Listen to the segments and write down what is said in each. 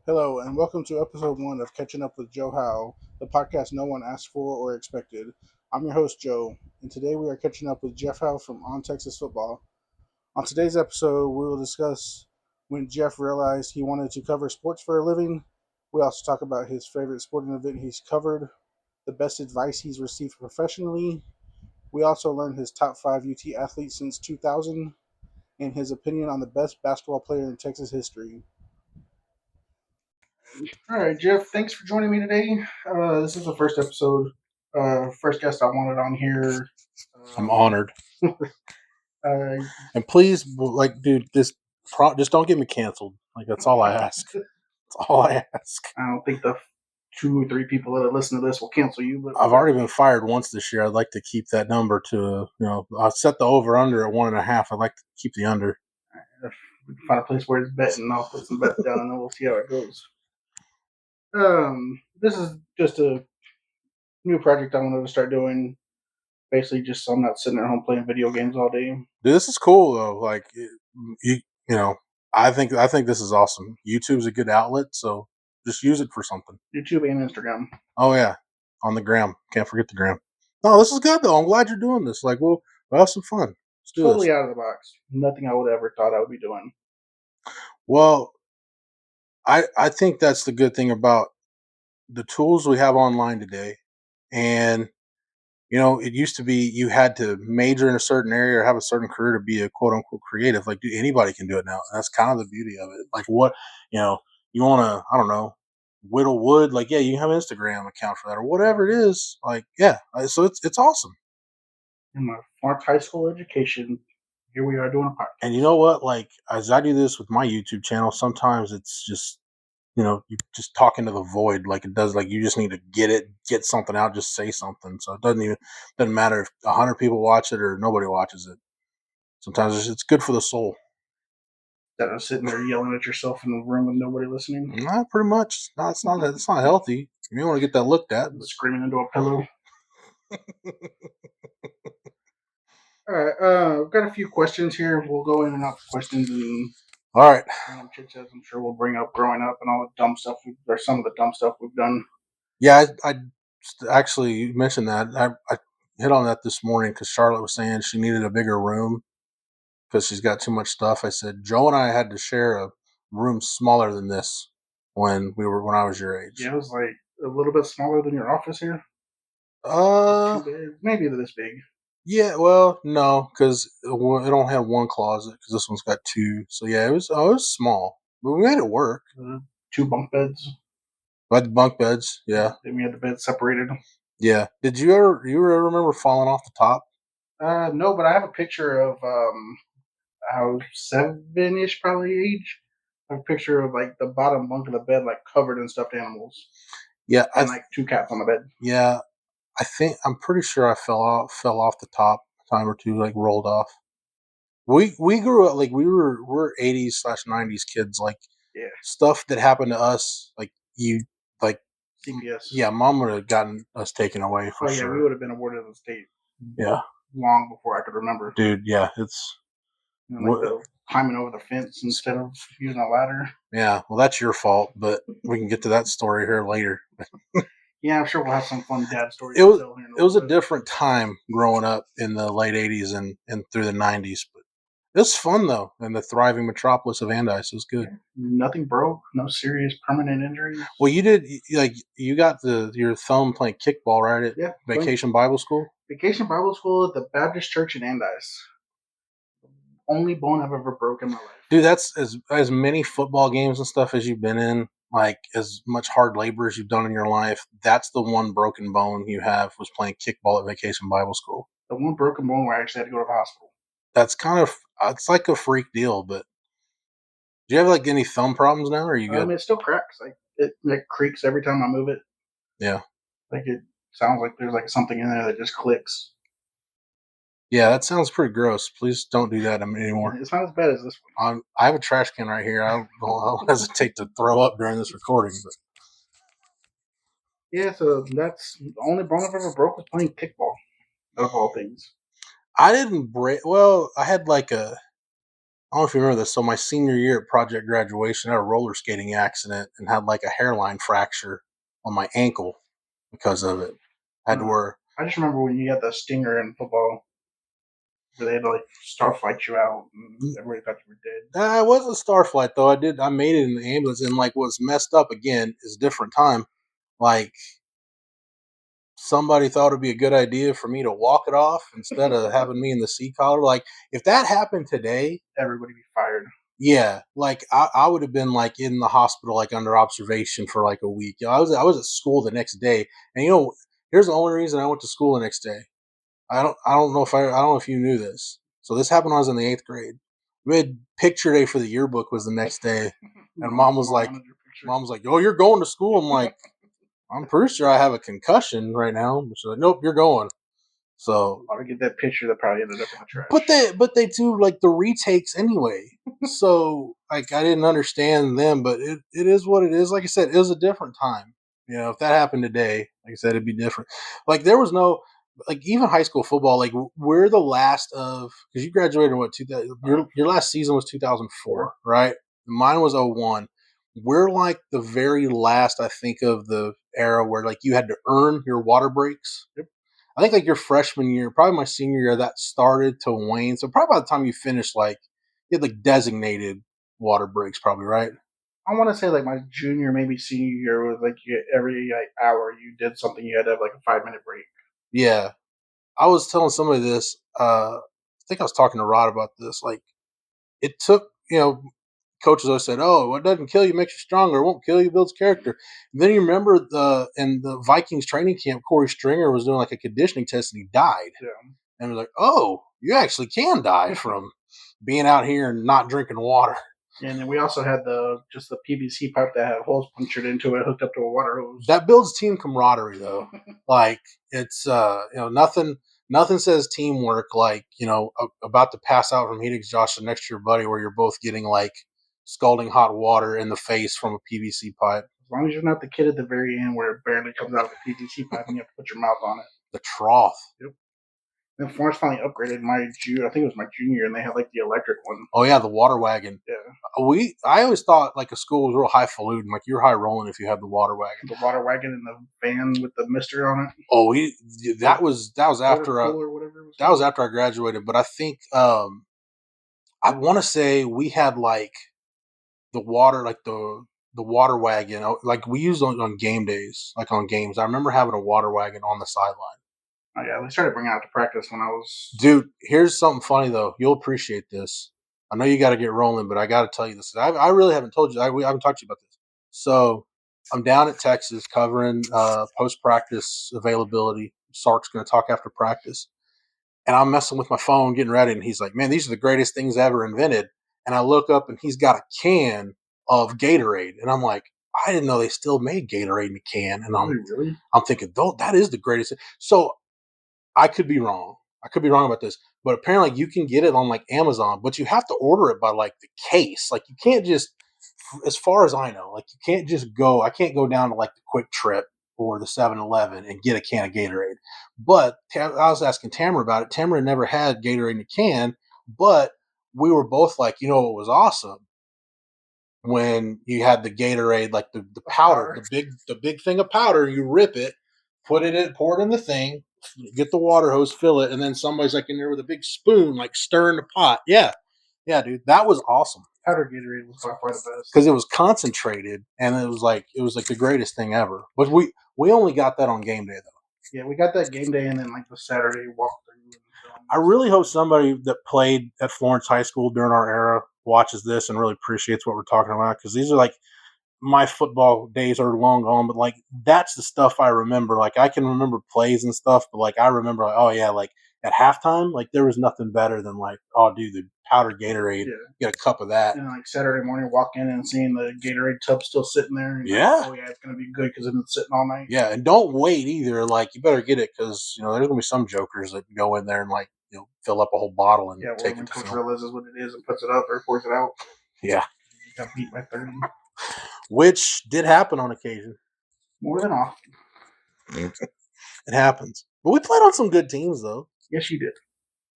Hello, and welcome to episode one of Catching Up with Joe Howe, the podcast no one asked for or expected. I'm your host, Joe, and today we are catching up with Jeff Howe from On Texas Football. On today's episode, we will discuss when Jeff realized he wanted to cover sports for a living. We also talk about his favorite sporting event he's covered, the best advice he's received professionally. We also learned his top five UT athletes since 2000 and his opinion on the best basketball player in Texas history. All right, Jeff, thanks for joining me today. This is the first episode, first guest I wanted on here. I'm honored. Uh, And please, dude, just don't get me canceled. Like, that's all I ask. That's all I ask. I don't think the two or three people that listen to this will cancel you, but I've already been fired once this year. I'd like to keep that number to, I'll set the over under at 1.5. I'd like to keep the under. if we can find a place where it's betting, I'll put some bets down and then we'll see how it goes. This is just a new project I wanted to start doing. Basically, just so I'm not sitting at home playing video games all day. Dude, this is cool though. Like, you know, I think this is awesome. YouTube's a good outlet, so just use it for something. YouTube and Instagram. Oh yeah, on the gram. Can't forget the gram. No, this is good though. I'm glad you're doing this. Like, we'll have some fun. Let's do Totally this. out of the box. Nothing I would ever thought I would be doing. Well, I think that's the good thing about the tools we have online today. And, it used to be you had to major in a certain area or have a certain career to be a quote unquote creative. Like, dude, anybody can do it now. That's kind of the beauty of it. Like, you want to, I don't know, whittle wood. Like, yeah, you can have an Instagram account for that or whatever it is. Like, yeah. So it's awesome. In my smart high school education, here we are doing a podcast. And you know what? Like, as I do this with my YouTube channel, sometimes it's just, you just talk into the void like it does. Like, you just need to get something out, just say something. So it doesn't matter if 100 people watch it or nobody watches it. Sometimes it's good for the soul. Instead of sitting there yelling at yourself in the room with nobody listening, Not pretty much. No, it's not healthy. You may want to get that looked at. screaming into a pillow. All right, I've got a few questions here. We'll go in and out the questions and All right. random chit chats. I'm sure we'll bring up growing up and all the dumb stuff. Or some of the dumb stuff we've done. Yeah, I actually, you mentioned that. I hit on that this morning because Charlotte was saying she needed a bigger room because she's got too much stuff. I said Joe and I had to share a room smaller than this when I was your age. Yeah, it was like a little bit smaller than your office here. Uh, Maybe this big. yeah. Well, no, because it only had one closet because this one's got two. So yeah, it was small, but we made it work. 2 bunk beds. We had the bunk beds. Yeah. Then we had the bed separated. Yeah. Did you ever remember falling off the top? No, but I have a picture of I was 7-ish probably age. I have a picture of like the bottom bunk of the bed like covered in stuffed animals. Yeah. And like 2 cats on the bed. Yeah. I'm pretty sure I fell off the top a time or two, like rolled off. We grew up like we're 80s/90s kids. Like, yeah, stuff that happened to us, like like CPS. Yeah, mom would have gotten us taken away for sure. We would have been awarded the state. Yeah, long before I could remember. Dude, yeah, it's climbing over the fence instead of using a ladder. Yeah, well, that's your fault, but we can get to that story here later. Yeah, I'm sure we'll have some fun dad stories. It was a different time growing up in the late '80s and through the '90s, but it was fun though, in the thriving metropolis of Andice. It was good. Yeah. Nothing broke, no serious permanent injuries. Well, you got your thumb playing kickball, right? At Vacation Bible School. Vacation Bible School at the Baptist Church in Andice. Only bone I've ever broken in my life. Dude, that's as many football games and stuff as you've been in, like as much hard labor as you've done in your life. That's the one broken bone you have was playing kickball at Vacation Bible School. The one broken bone where I actually had to go to the hospital. That's it's like a freak deal, but do you have like any thumb problems now, or are you good? It still cracks. Like it creaks every time I move it. Yeah. Like it sounds like there's like something in there that just clicks. Yeah, that sounds pretty gross. Please don't do that anymore. It's not as bad as this one. I have a trash can right here. I'll hesitate to throw up during this recording. But. Yeah, so that's the only bone I've ever broke was playing kickball, of all things. I didn't break. Well, I had like don't know if you remember this. So my senior year at project graduation, I had a roller skating accident and had like a hairline fracture on my ankle because of it. I had to wear. I just remember when you got the stinger in football, where they had to like star fight you out, and everybody thought you were dead. I was a star flight though. I made it in the ambulance, and like what's messed up again is a different time. Like somebody thought it'd be a good idea for me to walk it off instead of having me in the C collar. Like if that happened today, Everybody be fired. yeah, like I would have been like in the hospital, like under observation for like a week. You know, I was at school the next day, and here's the only reason I went to school the next day. I don't know if I don't know if you knew this. So this happened when I was in the 8th grade. We had picture day for the yearbook was the next day, and mom was like, "Oh, you're going to school." I'm like, "I'm pretty sure I have a concussion right now." She's like, "Nope, you're going." So I would get that picture that probably ended up in the trash. but they do like the retakes anyway. So like I didn't understand them, but it is what it is. Like I said, it was a different time. If that happened today, like I said, it'd be different. Like there was no like even high school football. Like we're the last of because you graduated in what 2000. Your last season was 2004, right? Mine was 01. We're like the very last, I think, of the era where like you had to earn your water breaks. Yep. I think like your freshman year, probably my senior year, that started to wane. So probably by the time you finished, like you had like designated water breaks, probably right. I want to say like my junior, maybe senior year was like every like hour you did something, you had to have like a 5 minute break. Yeah, I was telling somebody this. I think I was talking to Rod about this. Like it took, coaches always said, "Oh, what doesn't kill you makes you stronger. It won't kill you, builds character." And then you remember in the Vikings training camp, Corey Stringer was doing like a conditioning test and he died. Yeah. And we're like, "Oh, you actually can die from being out here and not drinking water." And then we also had just the PVC pipe that had holes punctured into it, hooked up to a water hose. That builds team camaraderie, though. Like it's nothing says teamwork like about to pass out from heat exhaustion next to your buddy where you're both getting like scalding hot water in the face from a PVC pipe. As long as you're not the kid at the very end where it barely comes out of the PVC pipe and you have to put your mouth on it. The trough. Yep. Then Florence finally upgraded I think it was my junior year, and they had like the electric one. Oh yeah, the water wagon. Yeah. I always thought like a school was real highfalutin, like you're high rolling if you had the water wagon. The water wagon and the van with the mister on it. Oh, that was after that was after I graduated, but I think I want to say we had like the water like the water wagon like we used on game days, like on games. I remember having a water wagon on the sideline. Oh yeah, they started bringing it out to practice when I was. Dude, here's something funny though. You'll appreciate this. I know you got to get rolling, but I got to tell you this. I really haven't told you. I haven't talked to you about this. So I'm down at Texas covering post practice availability. Sark's going to talk after practice, and I'm messing with my phone, getting ready, and he's like, "Man, these are the greatest things ever invented." And I look up, and he's got a can of Gatorade, and I'm like, "I didn't know they still made Gatorade in a can." And I'm thinking, "Though that is the greatest." So I could be wrong. I could be wrong about this, but apparently you can get it on like Amazon, but you have to order it by like the case. Like you can't just, as far as I know, like you can't just go. I can't go down to like the Quick Trip or the 7-Eleven and get a can of Gatorade. But I was asking Tamara about it. Tamara never had Gatorade in a can, but we were both like, it was awesome when you had the Gatorade, like the powder, the big thing of powder. You rip it, pour it in the thing, get the water hose, fill it, and then somebody's like in there with a big spoon, like stirring the pot. Yeah, dude, that was awesome. Powder Gatorade was by far the best because it was concentrated, and it was like the greatest thing ever. But we only got that on game day though. Yeah, we got that game day, and then like the Saturday walkthrough. I really hope somebody that played at Florence High School during our era watches this and really appreciates what we're talking about, because these are like my football days are long gone, but like that's the stuff I remember. Like I can remember plays and stuff, but like I remember like, oh yeah, like at halftime, like there was nothing better than like, oh dude, the powdered Gatorade, get a cup of that. And like Saturday morning, walk in and seeing the Gatorade tub still sitting there. And yeah. Like, oh yeah, it's gonna be good because it's been sitting all night. Yeah, and don't wait either. Like you better get it because there's gonna be some jokers that go in there and like fill up a whole bottle and take it. Coach realizes what it is and puts it up or pours it out. Yeah, you got beat by 30. Which did happen on occasion. More than often. It happens. But we played on some good teams, though. Yes, you did.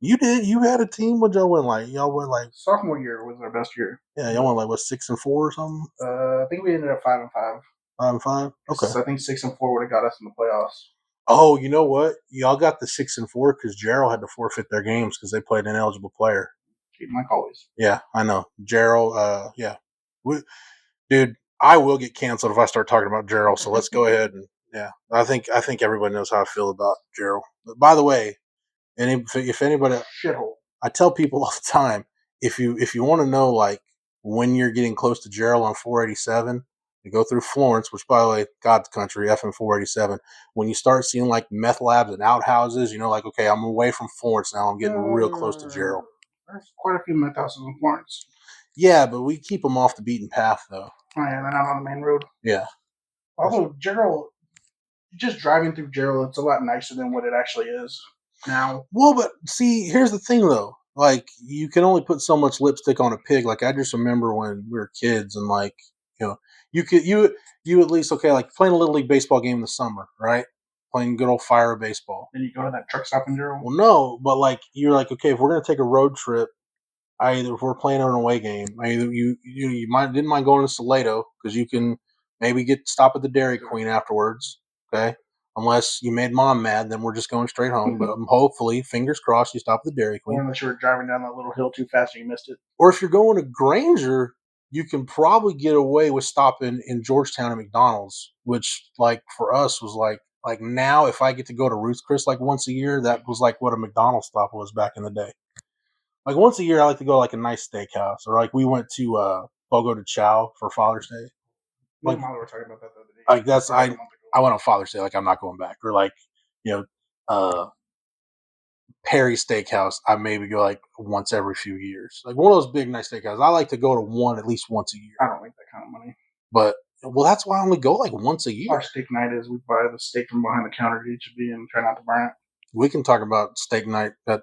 You did. You had a team. What y'all win like? Y'all went like sophomore year was our best year. Yeah, y'all went like what 6-4 or something. I think we ended up 5-5. 5-5. Okay. I think 6-4 would have got us in the playoffs. Oh, you know what? Y'all got the 6-4 because Gerald had to forfeit their games because they played an ineligible player. Like always. Yeah, I know. Gerald, yeah. Dude, I will get canceled if I start talking about Gerald, so let's go ahead and yeah. I think everybody knows how I feel about Gerald. But by the way, and if anybody shithole. I tell people all the time, if you want to know like when you're getting close to Gerald on 487, you go through Florence, which by the way, God's country, FM 487. When you start seeing like meth labs and outhouses, you know, like okay, I'm away from Florence now. I'm getting real close to Gerald. There's quite a few meth houses in Florence. Yeah, but we keep them off the beaten path, though. Oh yeah, they're not on the main road. Yeah. Although Gerald, just driving through Gerald, it's a lot nicer than what it actually is now. Well, but see, here's the thing, though. Like, you can only put so much lipstick on a pig. Like, I just remember when we were kids, and like, you know, you at least okay, like playing a little league baseball game in the summer, right? Playing good old fire baseball. Then you go to that truck stop in Gerald. Well, no, but like you're like, okay, if we're gonna take a road trip, if we're playing an away game, you might didn't mind going to Salado because you can maybe stop at the Dairy Queen afterwards. Okay, unless you made mom mad, then we're just going straight home. But hopefully, fingers crossed, you stop at the Dairy Queen. Or unless you were driving down that little hill too fast and you missed it. Or if you're going to Granger, you can probably get away with stopping in Georgetown at McDonald's, which like for us was like now if I get to go to Ruth's Chris like once a year, that was like what a McDonald's stop was back in the day. Like once a year, I like to go to like a nice steakhouse, or like we went to Fogo de Chao for Father's Day. Like, we were talking about that the other day. Like that's I went on Father's Day. Like I'm not going back, or like Perry Steakhouse. I maybe go like once every few years. Like one of those big nice steakhouses. I like to go to one at least once a year. I don't make that kind of money. But well, that's why I only go like once a year. Our steak night is we buy the steak from behind the counter at HB and try not to burn it. We can talk about steak night at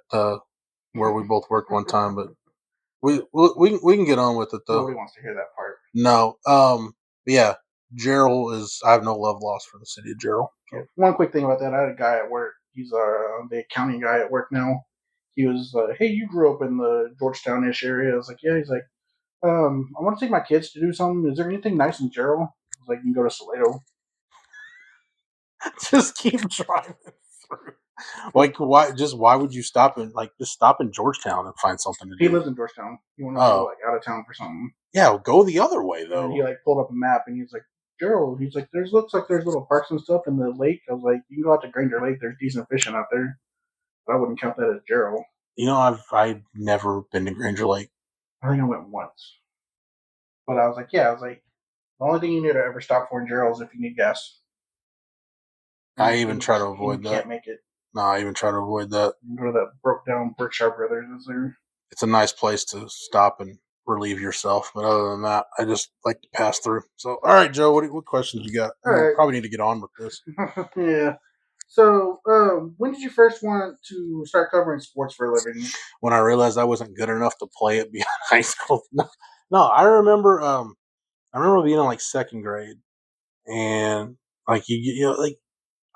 where we both worked one time, but we can get on with it though. Nobody wants to hear that part. No. Yeah. Gerald is. I have no love lost for the city of Gerald. Yeah. One quick thing about that, I had a guy at work. He's the accounting guy at work now. He was, hey, you grew up in the Georgetown-ish area. I was like, yeah. He's like, I want to take my kids to do something. Is there anything nice in Gerald? I was like, you can go to Salado. Just keep driving through. Like why would you stop in just stop in Georgetown and find something to do? He lives in Georgetown. He wanted to go like out of town for something. Yeah, go the other way though. And he like pulled up a map and he's like, Gerald, he's like, looks like there's little parks and stuff in the lake. I was like, you can go out to Granger Lake. There's decent fishing out there. But I wouldn't count that as Gerald. You know, I've never been to Granger Lake. I think I went once. But I was like, the only thing you need to ever stop for in Gerald is if you need gas. I even try to avoid that. Can't make it. No, I even try to avoid that. You go to that broke down Berkshire Brothers. Is there? It's a nice place to stop and relieve yourself. But other than that, I just like to pass through. So, all right, Joe, what questions you got? Probably need to get on with this. Yeah. So, when did you first want to start covering sports for a living? When I realized I wasn't good enough to play it beyond high school. No, I remember. I remember being in like second grade, and like you know, like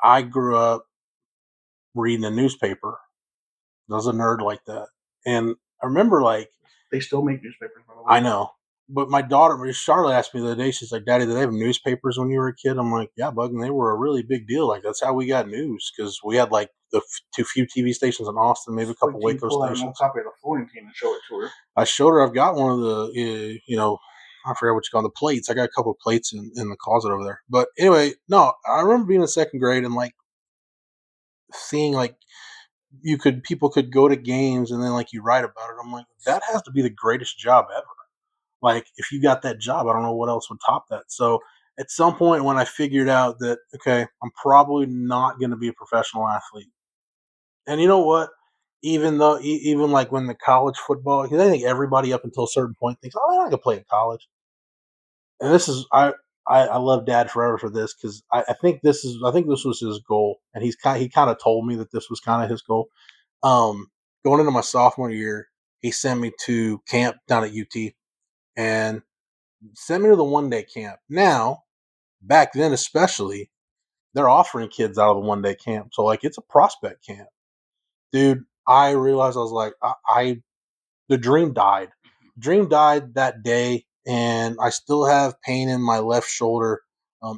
I grew up reading a newspaper. I was a nerd like that, and I remember like they still make newspapers. By the way. I know, but my daughter Charlotte asked me the other day. She's like, "Daddy, did they have newspapers when you were a kid?" I'm like, "Yeah, bug, and they were a really big deal. Like that's how we got news because we had like the too few TV stations in Austin, maybe a couple Waco stations." Copy of the Florentine and show it to her. I showed her. I've got one of the I forgot what you call them, the plates. I got a couple of plates in the closet over there. But anyway, no, I remember being in second grade and like seeing like people could go to games and then like you write about it. I'm like, that has to be the greatest job ever. Like if you got that job, I don't know what else would top that. So at some point when I figured out that, okay, I'm probably not going to be a professional athlete. And you know what? Even like when the college football, because I think everybody up until a certain point thinks, oh, I'm not going to play in college. And this is I love Dad forever for this because I think this was his goal, and he kind of told me that this was kind of his goal. Going into my sophomore year, he sent me to camp down at UT, and sent me to the 1-day camp. Now, back then especially, they're offering kids out of the 1-day camp, so like it's a prospect camp, dude. I realized I was like, the dream died. Dream died that day, and I still have pain in my left shoulder.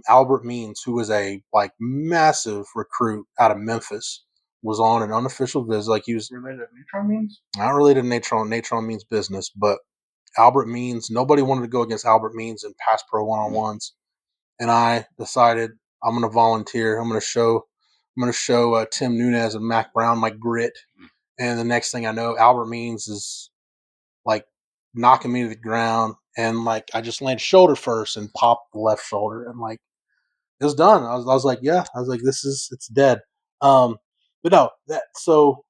Albert Means, who was a like massive recruit out of Memphis, was on an unofficial visit. Like he was Related to neutron means? not related to Natron. Natron means business, but Albert Means. Nobody wanted to go against Albert Means in pass pro one on ones, and I decided I'm going to volunteer. I'm going to show. Tim Nunez and Mac Brown my grit. And the next thing I know, Albert Means is like knocking me to the ground, and like I just landed shoulder first and popped the left shoulder, and like it was done. I was like, yeah, I was like, it's dead. But no, that so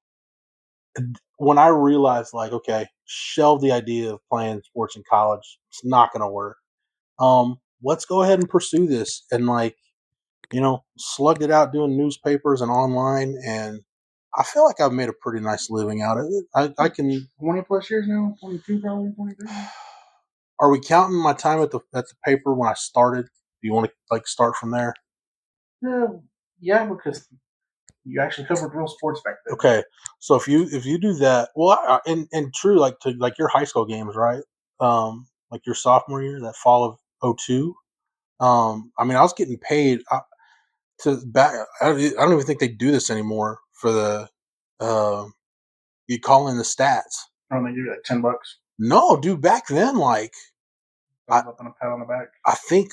when I realized like, okay, shelve the idea of playing sports in college. It's not going to work. Let's go ahead and pursue this, and like slugged it out doing newspapers and online, and I feel like I've made a pretty nice living out of it. I can 20 plus years now? 22, probably 23? Are we counting my time at the paper when I started? Do you want to like start from there? Yeah, because you actually covered real sports back then. Okay, so if you do that, well, and true, like to like your high school games, right? Like your sophomore year, that fall of '02. I mean, I was getting paid to back. I don't even think they do this anymore for the. You call in the stats. I don't think you like $10. No, dude, back then, like Up on a pat on the back. I think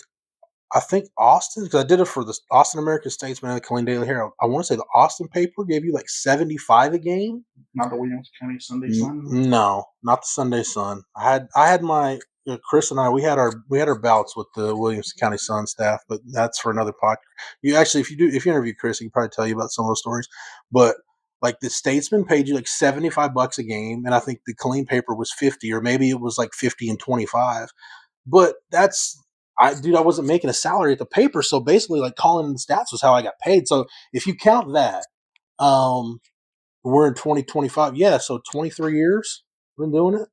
Austin, because I did it for the Austin American Statesman and the Killeen Daily Herald. I want to say the Austin paper gave you like 75 a game. Not the Williams County Sunday Sun. No, not the Sunday Sun. I had my Chris and I we had our bouts with the Williams County Sun staff, but that's for another podcast. You actually, if you interview Chris, he can probably tell you about some of those stories. But like the Statesman paid you like $75 a game, and I think the Killeen paper was 50, or maybe it was like 50 and 25. But I wasn't making a salary at the paper, so basically like calling in the stats was how I got paid. So if you count that, we're in 2025. Yeah, so 23 years we've been doing it.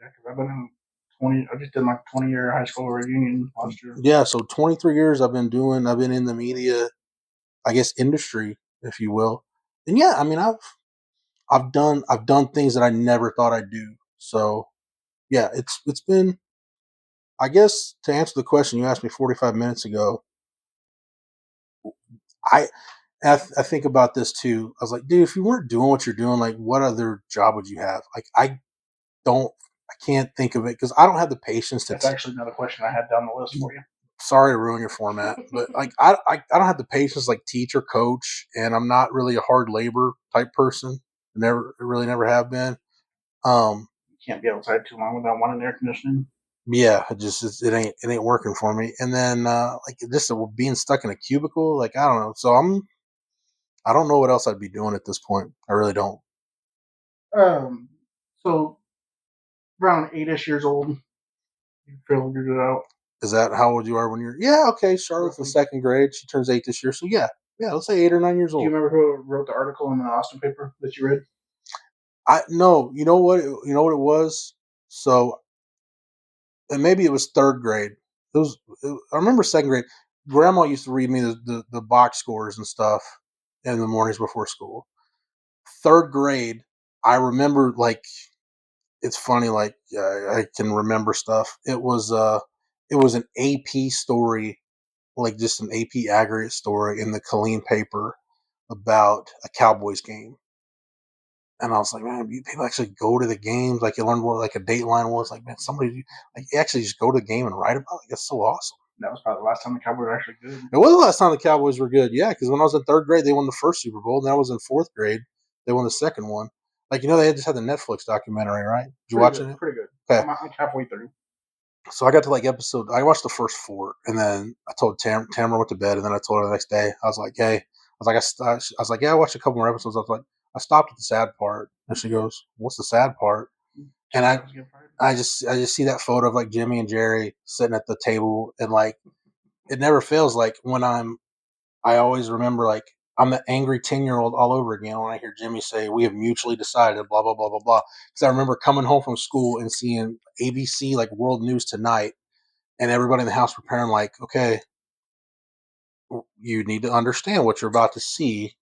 Yeah, because I've been in 20. I just did my 20-year high school reunion last year. Yeah, so 23 years I've been in the media, I guess, industry, if you will. And yeah, I mean I've done things that I never thought I'd do. So yeah, it's been, I guess, to answer the question you asked me 45 minutes ago, I think about this too. I was like, dude, if you weren't doing what you're doing, like, what other job would you have? Like, I can't think of it because I don't have the patience to. That's actually another question I had down the list for you. Sorry to ruin your format, but like, I don't have the patience like teach or coach, and I'm not really a hard labor type person. Really never have been. You can't be outside too long without wanting air conditioning. Yeah, it ain't working for me. And then like just being stuck in a cubicle, like I don't know. So I don't know what else I'd be doing at this point. I really don't. So around 8-ish years old, you figured it out. Is that how old you are when you're? Yeah, okay. Charlotte's in second grade. She turns 8 this year, so yeah, let's say 8 or 9 years old. Do you remember who wrote the article in the Austin paper that you read? No. You know what? You know what it was. So, and maybe it was third grade. I remember second grade. Grandma used to read me the box scores and stuff in the mornings before school. Third grade, I remember like it's funny. Like I can remember stuff. It was an AP story, like just an AP aggregate story in the Killeen paper about a Cowboys game. And I was like, man, people actually go to the games. Like you learned what like a Dateline was. Like, man, somebody like actually just go to the game and write about it. That's so awesome. That was probably the last time the Cowboys were actually good. It was the last time the Cowboys were good. Yeah, because when I was in third grade, they won the first Super Bowl. And I was in fourth grade, they won the second one. Like they just had the Netflix documentary, right? Did you watch it? Pretty good. Okay. I'm halfway through. So I got to like I watched the first 4, and then I told Tamara went to bed, and then I told her the next day. I was like, hey, I was like, yeah, I watched a couple more episodes. I was like, I stopped at the sad part, and she goes, what's the sad part? And I just see that photo of like Jimmy and Jerry sitting at the table, and like it never fails. Like when I always remember like I'm the angry 10-year-old all over again when I hear Jimmy say, we have mutually decided, blah, blah, blah, blah, blah. Because I remember coming home from school and seeing ABC, like World News Tonight, and everybody in the house preparing, like, okay, you need to understand what you're about to see.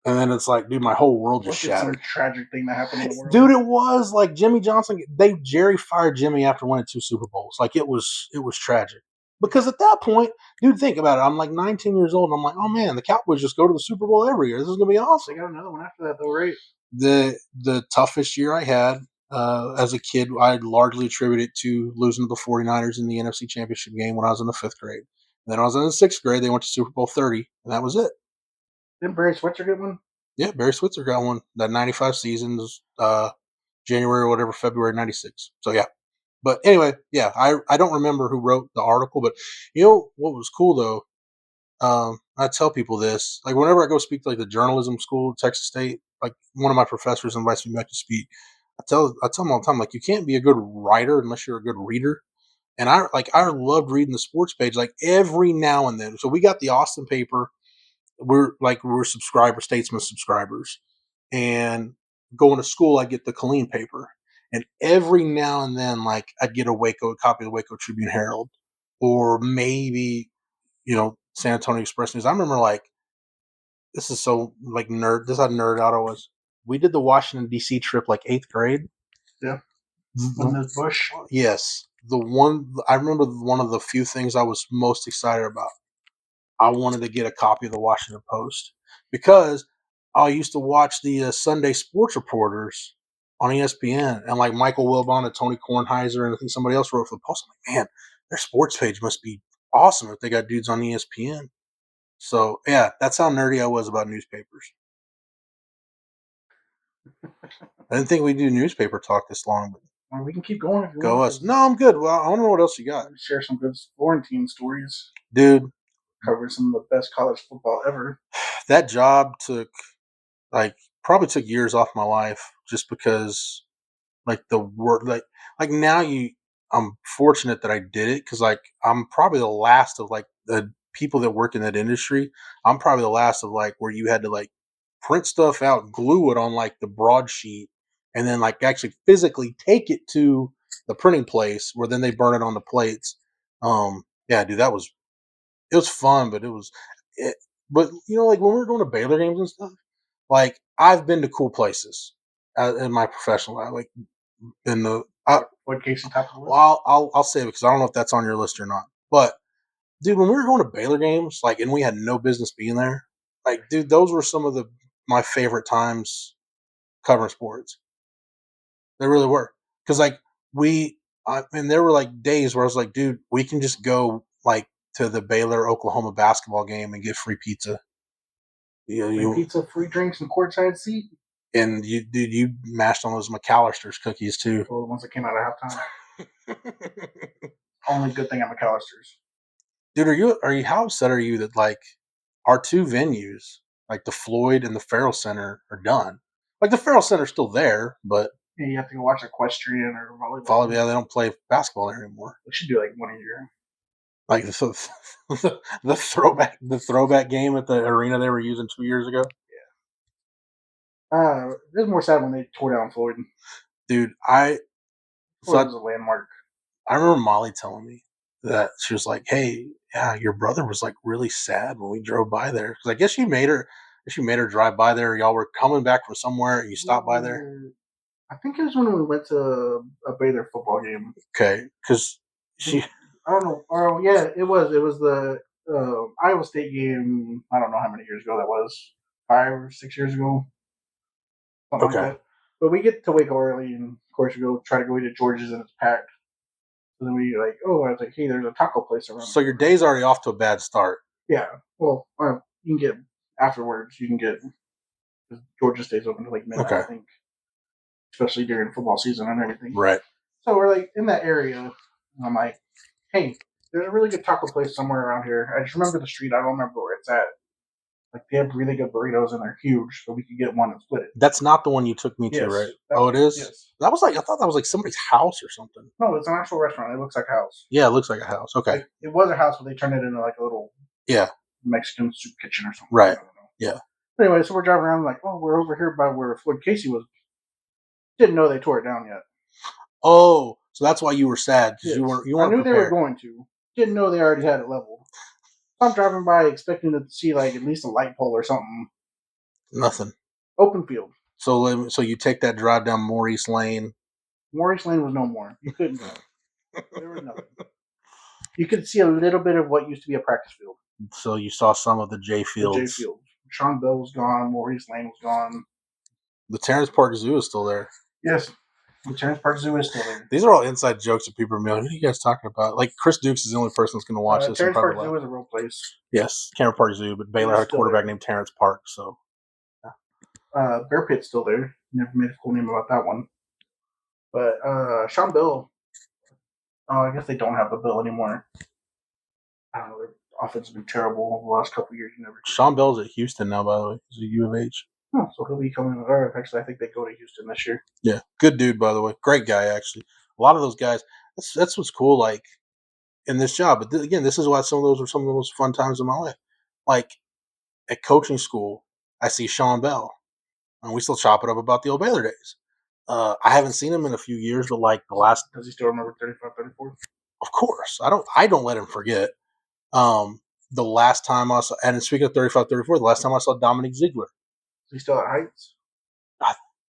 And then it's like, dude, my whole world just What's some shattered. tragic thing that happened in the world? Dude, it was like Jimmy Johnson. Jerry fired Jimmy after winning 2 Super Bowls. Like it was tragic. Because at that point, dude, think about it. I'm like 19 years old, and I'm like, oh man, the Cowboys just go to the Super Bowl every year. This is gonna be awesome. They got another one after that, though, right? The toughest year I had as a kid, I largely attribute it to losing to the 49ers in the NFC Championship game when I was in the 5th grade. And then I was in the 6th grade. They went to Super Bowl 30, and that was it. Didn't Barry Switzer get one? Yeah, Barry Switzer got one. That 95 seasons, January or whatever, February 96. So, yeah. But anyway, yeah, I don't remember who wrote the article, but you know what was cool, though? I tell people this, like whenever I go speak to like the journalism school, Texas State, like one of my professors invites me back to speak. I tell them all the time, like you can't be a good writer unless you're a good reader. And I loved reading the sports page like every now and then. So we got the Austin paper. We're Statesman subscribers, and going to school I get the Killeen paper. And every now and then, like I'd get a copy of the Waco Tribune Herald, or maybe San Antonio Express News. I remember like this is so like nerd. This is how nerd out I was. We did the Washington D.C. trip like 8th grade. Yeah. On this Bush. Yes, I remember one of the few things I was most excited about. I wanted to get a copy of the Washington Post because I used to watch the Sunday sports reporters on ESPN, and like Michael Wilbon and Tony Kornheiser, and I think somebody else wrote for the Post. I'm like, man, their sports page must be awesome if they got dudes on ESPN. So yeah, that's how nerdy I was about newspapers. I didn't think we'd do newspaper talk this long, but well, we can keep going if you go want. us. No, I'm good. Well, I want to know what else you got. Share some good Florentine stories, dude. Cover some of the best college football ever. That job probably took years off my life just because like the work like now I'm fortunate that I did it because like I'm probably the last of like the people that work in that industry. I'm probably the last of like where you had to like print stuff out, glue it on like the broadsheet, and then like actually physically take it to the printing place where then they burn it on the plates. Yeah, dude, it was fun, but but like when we were going to Baylor games and stuff, like I've been to cool places in my professional life, like in the what case on top of the list? Well, I'll save it because I don't know if that's on your list or not. But dude, when we were going to Baylor games, like, and we had no business being there, like, dude, those were some of my favorite times covering sports. They really were because like and there were like days where I was like, dude, we can just go like to the Baylor Oklahoma basketball game and get free pizza. Free pizza, free drinks, and courtside seat. And you mashed on those McAllister's cookies too. Well, the ones that came out at halftime. Only good thing at McAllister's. Dude, how upset are you that like our 2 venues, like the Floyd and the Farrell Center, are done? Like the Farrell Center's still there, but yeah, you have to go watch equestrian or volleyball. Yeah, they don't play basketball there anymore. We should do like one a year. Like the throwback game at the arena they were using 2 years ago. Yeah. It was more sad when they tore down Floyd. Dude, Floyd was a landmark. I remember Molly telling me that she was like, "Hey, yeah, your brother was like really sad when we drove by there." Because I guess you made her drive by there. Y'all were coming back from somewhere, and you stopped by there. I think it was when we went to a Baylor football game. Okay, because she. I don't know. Oh yeah, it was. It was the Iowa State game. I don't know how many years ago that was. 5 or 6 years ago. Something okay. Like that. But we get to Waco early, and of course we try to go eat at George's, and it's packed. So then we I was like, hey, there's a taco place around. So your day's already off to a bad start. Yeah. Well, you can get afterwards. You can get Georgia stays open until like midnight. Okay. I think, especially during football season and everything. Right. So we're like in that area. And I'm like, hey, there's a really good taco place somewhere around here. I just remember the street. I don't remember where it's at. Like they have really good burritos and they're huge, so we could get one and split it. That's not the one you took me to, right? It is. Yes. I thought that was like somebody's house or something. No, it's an actual restaurant. It looks like a house. Yeah, it looks like a house. Okay. Like, it was a house, but they turned it into like a little Mexican soup kitchen or something. Right. Yeah. Anyway, so we're driving around like, oh, we're over here by where Floyd Casey was. Didn't know they tore it down yet. Oh, so that's why you were sad because you weren't. I knew prepared. They were going to. Didn't know they already had it leveled. I'm driving by expecting to see like at least a light pole or something. Nothing. Open field. So you take that drive down Maurice Lane. Maurice Lane was no more. You couldn't go. There was nothing. You could see a little bit of what used to be a practice field. So you saw some of the J Fields. The J Fields. Sean Bell was gone. Maurice Lane was gone. The Terrence Park Zoo is still there. Yes. The Terrence Park Zoo is still there. These are all inside jokes that people are like, what are you guys talking about? Like, Chris Dukes is the only person that's going to watch this. Terrence Park Zoo is a real place. Yes, Terrence Park Zoo, but Baylor had a quarterback named Terrence Park, so. Yeah. Bear Pit's still there. Never made a cool name about that one. But Sean Bell, I guess they don't have the Bill anymore. I don't know. Their offense has been terrible over the last couple of years. Sean Bell's at Houston now, by the way. He's at U of H. Oh, so he'll be coming. Actually, I think they go to Houston this year. Yeah, good dude, by the way. Great guy, actually. A lot of those guys. That's what's cool, like, in this job. But again, this is why some of those were some of the most fun times of my life. Like, at coaching school, I see Sean Bell, and we still chop it up about the old Baylor days. I haven't seen him in a few years, but like the last. Does he still remember 35-34? Of course, I don't let him forget. The last time I saw, and speaking of 35-34, the last time I saw Dominic Ziegler. Is he still at Heights?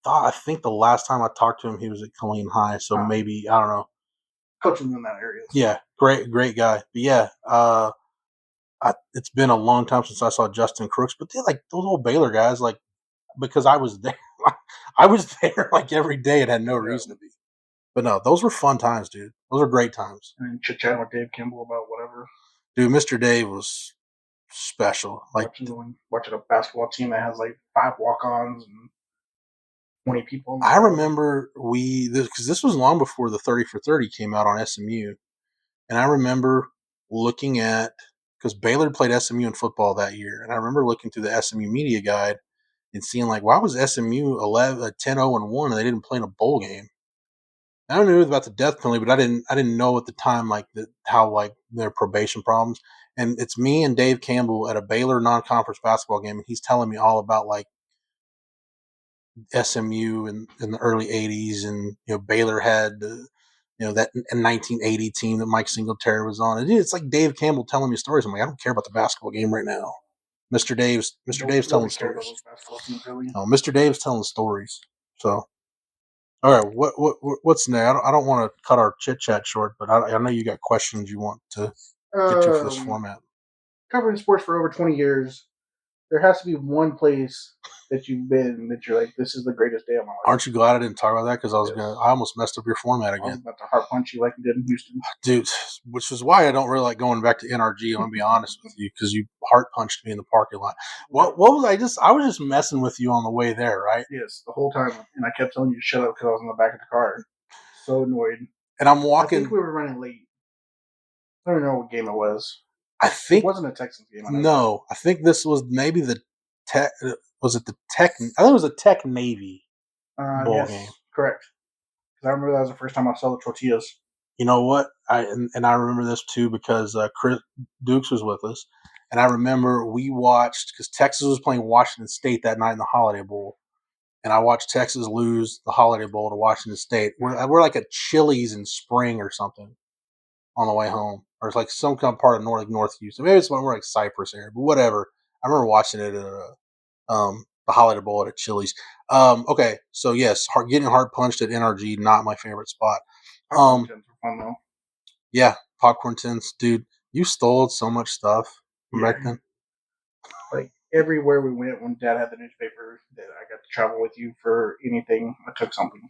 I think the last time I talked to him, he was at Killeen High, so maybe, I don't know. Coaching in that area. Yeah, great guy. But yeah, it's been a long time since I saw Justin Crooks, but they're like those old Baylor guys, like, because I was there. I was there like every day and had no reason to be. But no, those were fun times, dude. Those were great times. And chit-chatting with Dave Campbell about whatever. Dude, Mr. Dave was special. Like watching a basketball team that has like 5 walk-ons and 20 people. I remember because this was long before the 30 for 30 came out on SMU, and I remember looking at, because Baylor played SMU in football that year, and I remember looking through the SMU media guide and seeing like, why was SMU 10-0-1 and they didn't play in a bowl game? I don't know about the death penalty, but I didn't know at the time like how like their probation problems. And it's me and Dave Campbell at a Baylor non-conference basketball game, and he's telling me all about like SMU in the early '80s, and Baylor had that 1980 team that Mike Singletary was on. And it's like Dave Campbell telling me stories. I'm like, I don't care about the basketball game right now. Mr. Dave's telling stories. No, Mr. Dave's telling stories. So. All right, what's next? I don't want to cut our chit chat short, but I know you got questions you want to get to for this format. Covering sports for over 20 years, there has to be one place that you've been that you're like, this is the greatest day of my life. Aren't you glad I didn't talk about that? Because I almost messed up your format again. I was about to heart punch you like you did in Houston, dude. Which is why I don't really like going back to NRG. I'm gonna be honest with you, because you heart punched me in the parking lot. What was I was just messing with you on the way there, right? Yes, the whole time, and I kept telling you to shut up because I was in the back of the car. So annoyed. And I'm walking. I think we were running late. I don't know what game it was. I think it wasn't a Texans game. No, I think this was maybe the Tech. Was it the Tech? I think it was a Tech Navy bowl game. Correct. Because I remember that was the first time I saw the tortillas. You know what? I remember this too because Chris Dukes was with us, and I remember we watched because Texas was playing Washington State that night in the Holiday Bowl, and I watched Texas lose the Holiday Bowl to Washington State. We're like at Chili's in Spring or something on the way home, or it's like some kind of part of North Houston. Maybe it's when we're like Cypress area, but whatever. I remember watching it at the Holiday Bowl at Chili's. Okay, so yes, getting hard punched at NRG, not my favorite spot. Popcorn tins were fun though. Yeah, popcorn tins, dude. You stole so much stuff from back then. Like everywhere we went, when Dad had the newspaper, that I got to travel with you for anything, I took something.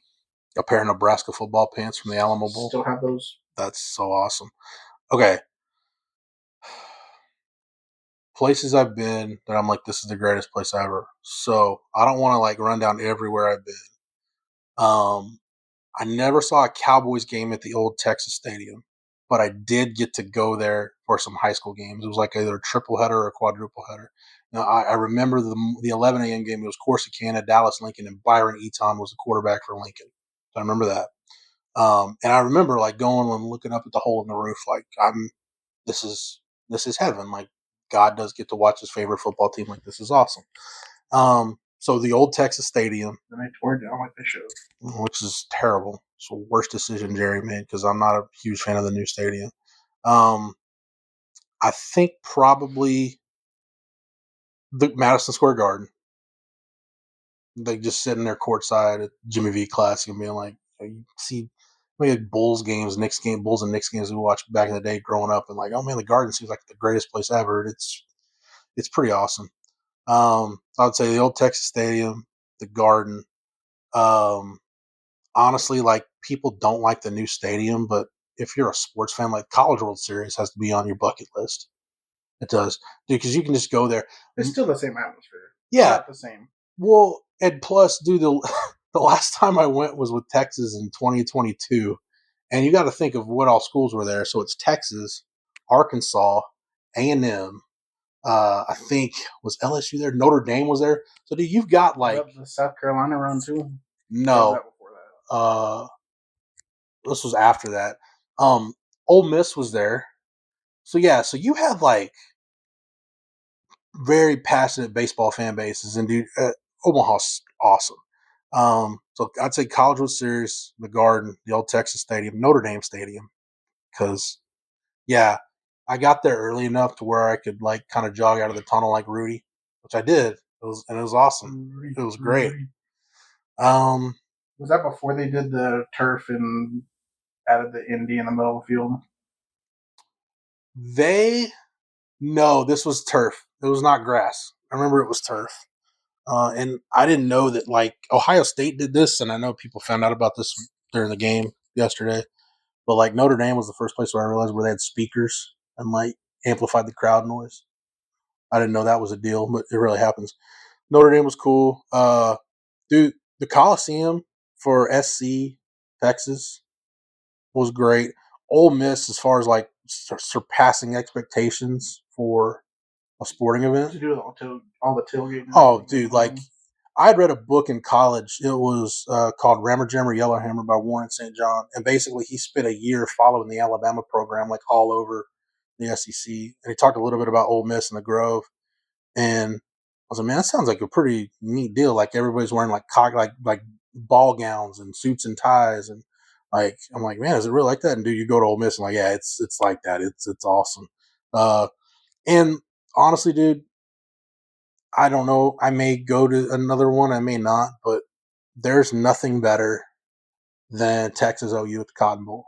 A pair of Nebraska football pants from the Alamo Bowl. Still have those. That's so awesome. Okay. Places I've been that I'm like, this is the greatest place ever. So I don't want to like run down everywhere I've been. I never saw a Cowboys game at the old Texas Stadium, but I did get to go there for some high school games. It was like either a triple header or a quadruple header. Now I remember the 11 a.m. game. It was Corsicana, Dallas, Lincoln, and Byron Eaton was the quarterback for Lincoln. So I remember that. And I remember like going and looking up at the hole in the roof, like this is heaven. Like God does get to watch his favorite football team. Like this is awesome. So the old Texas Stadium, and they tore it down like they should, which is terrible. It's the worst decision Jerry made because I'm not a huge fan of the new stadium. I think probably the Madison Square Garden. like just sitting there courtside at Jimmy V Classic and being like, you see, we had Bulls games, Bulls and Knicks games we watched back in the day growing up, and like, oh man, the Garden seems like the greatest place ever. It's pretty awesome. I would say the old Texas Stadium, the Garden. Um, honestly, like people don't like the new stadium, but if you're a sports fan, like College World Series has to be on your bucket list. It does, dude, because you can just go there. It's still the same atmosphere. Yeah, not the same. Well, and plus, dude, the last time I went was with Texas in 2022, and you got to think of what all schools were there. So it's Texas, Arkansas, A&M. I think was LSU there. Notre Dame was there. So dude, you've got like the South Carolina round too. no. Before that? This was after that. Ole Miss was there. So yeah, so you have like very passionate baseball fan bases, and dude, Omaha's awesome. So I'd say College World Series, the Garden, the old Texas Stadium, Notre Dame Stadium, because yeah, I got there early enough to where I could like kind of jog out of the tunnel like Rudy, which I did. It was awesome. It was great. Was that before they did the turf and added the Indy in the middle of the field? No, this was turf. It was not grass. I remember it was turf. And I didn't know that like Ohio State did this, and I know people found out about this during the game yesterday. But like Notre Dame was the first place where I realized where they had speakers and like amplified the crowd noise. I didn't know that was a deal, but it really happens. Notre Dame was cool. Dude, the Coliseum for SC Texas was great. Ole Miss, as far as like surpassing expectations for a sporting event. To do all the tailgating. Oh, dude, like I'd read a book in college. It was called Rammer Jammer Yellowhammer by Warren St. John, and basically he spent a year following the Alabama program, like all over the SEC. And he talked a little bit about Ole Miss and the Grove. And I was like, man, that sounds like a pretty neat deal. Like everybody's wearing like ball gowns and suits and ties, and like I'm like, man, is it really like that? And dude, you go to Ole Miss, and like, yeah, it's like that. It's awesome. And honestly, dude, I don't know. I may go to another one. I may not, but there's nothing better than Texas OU at the Cotton Bowl.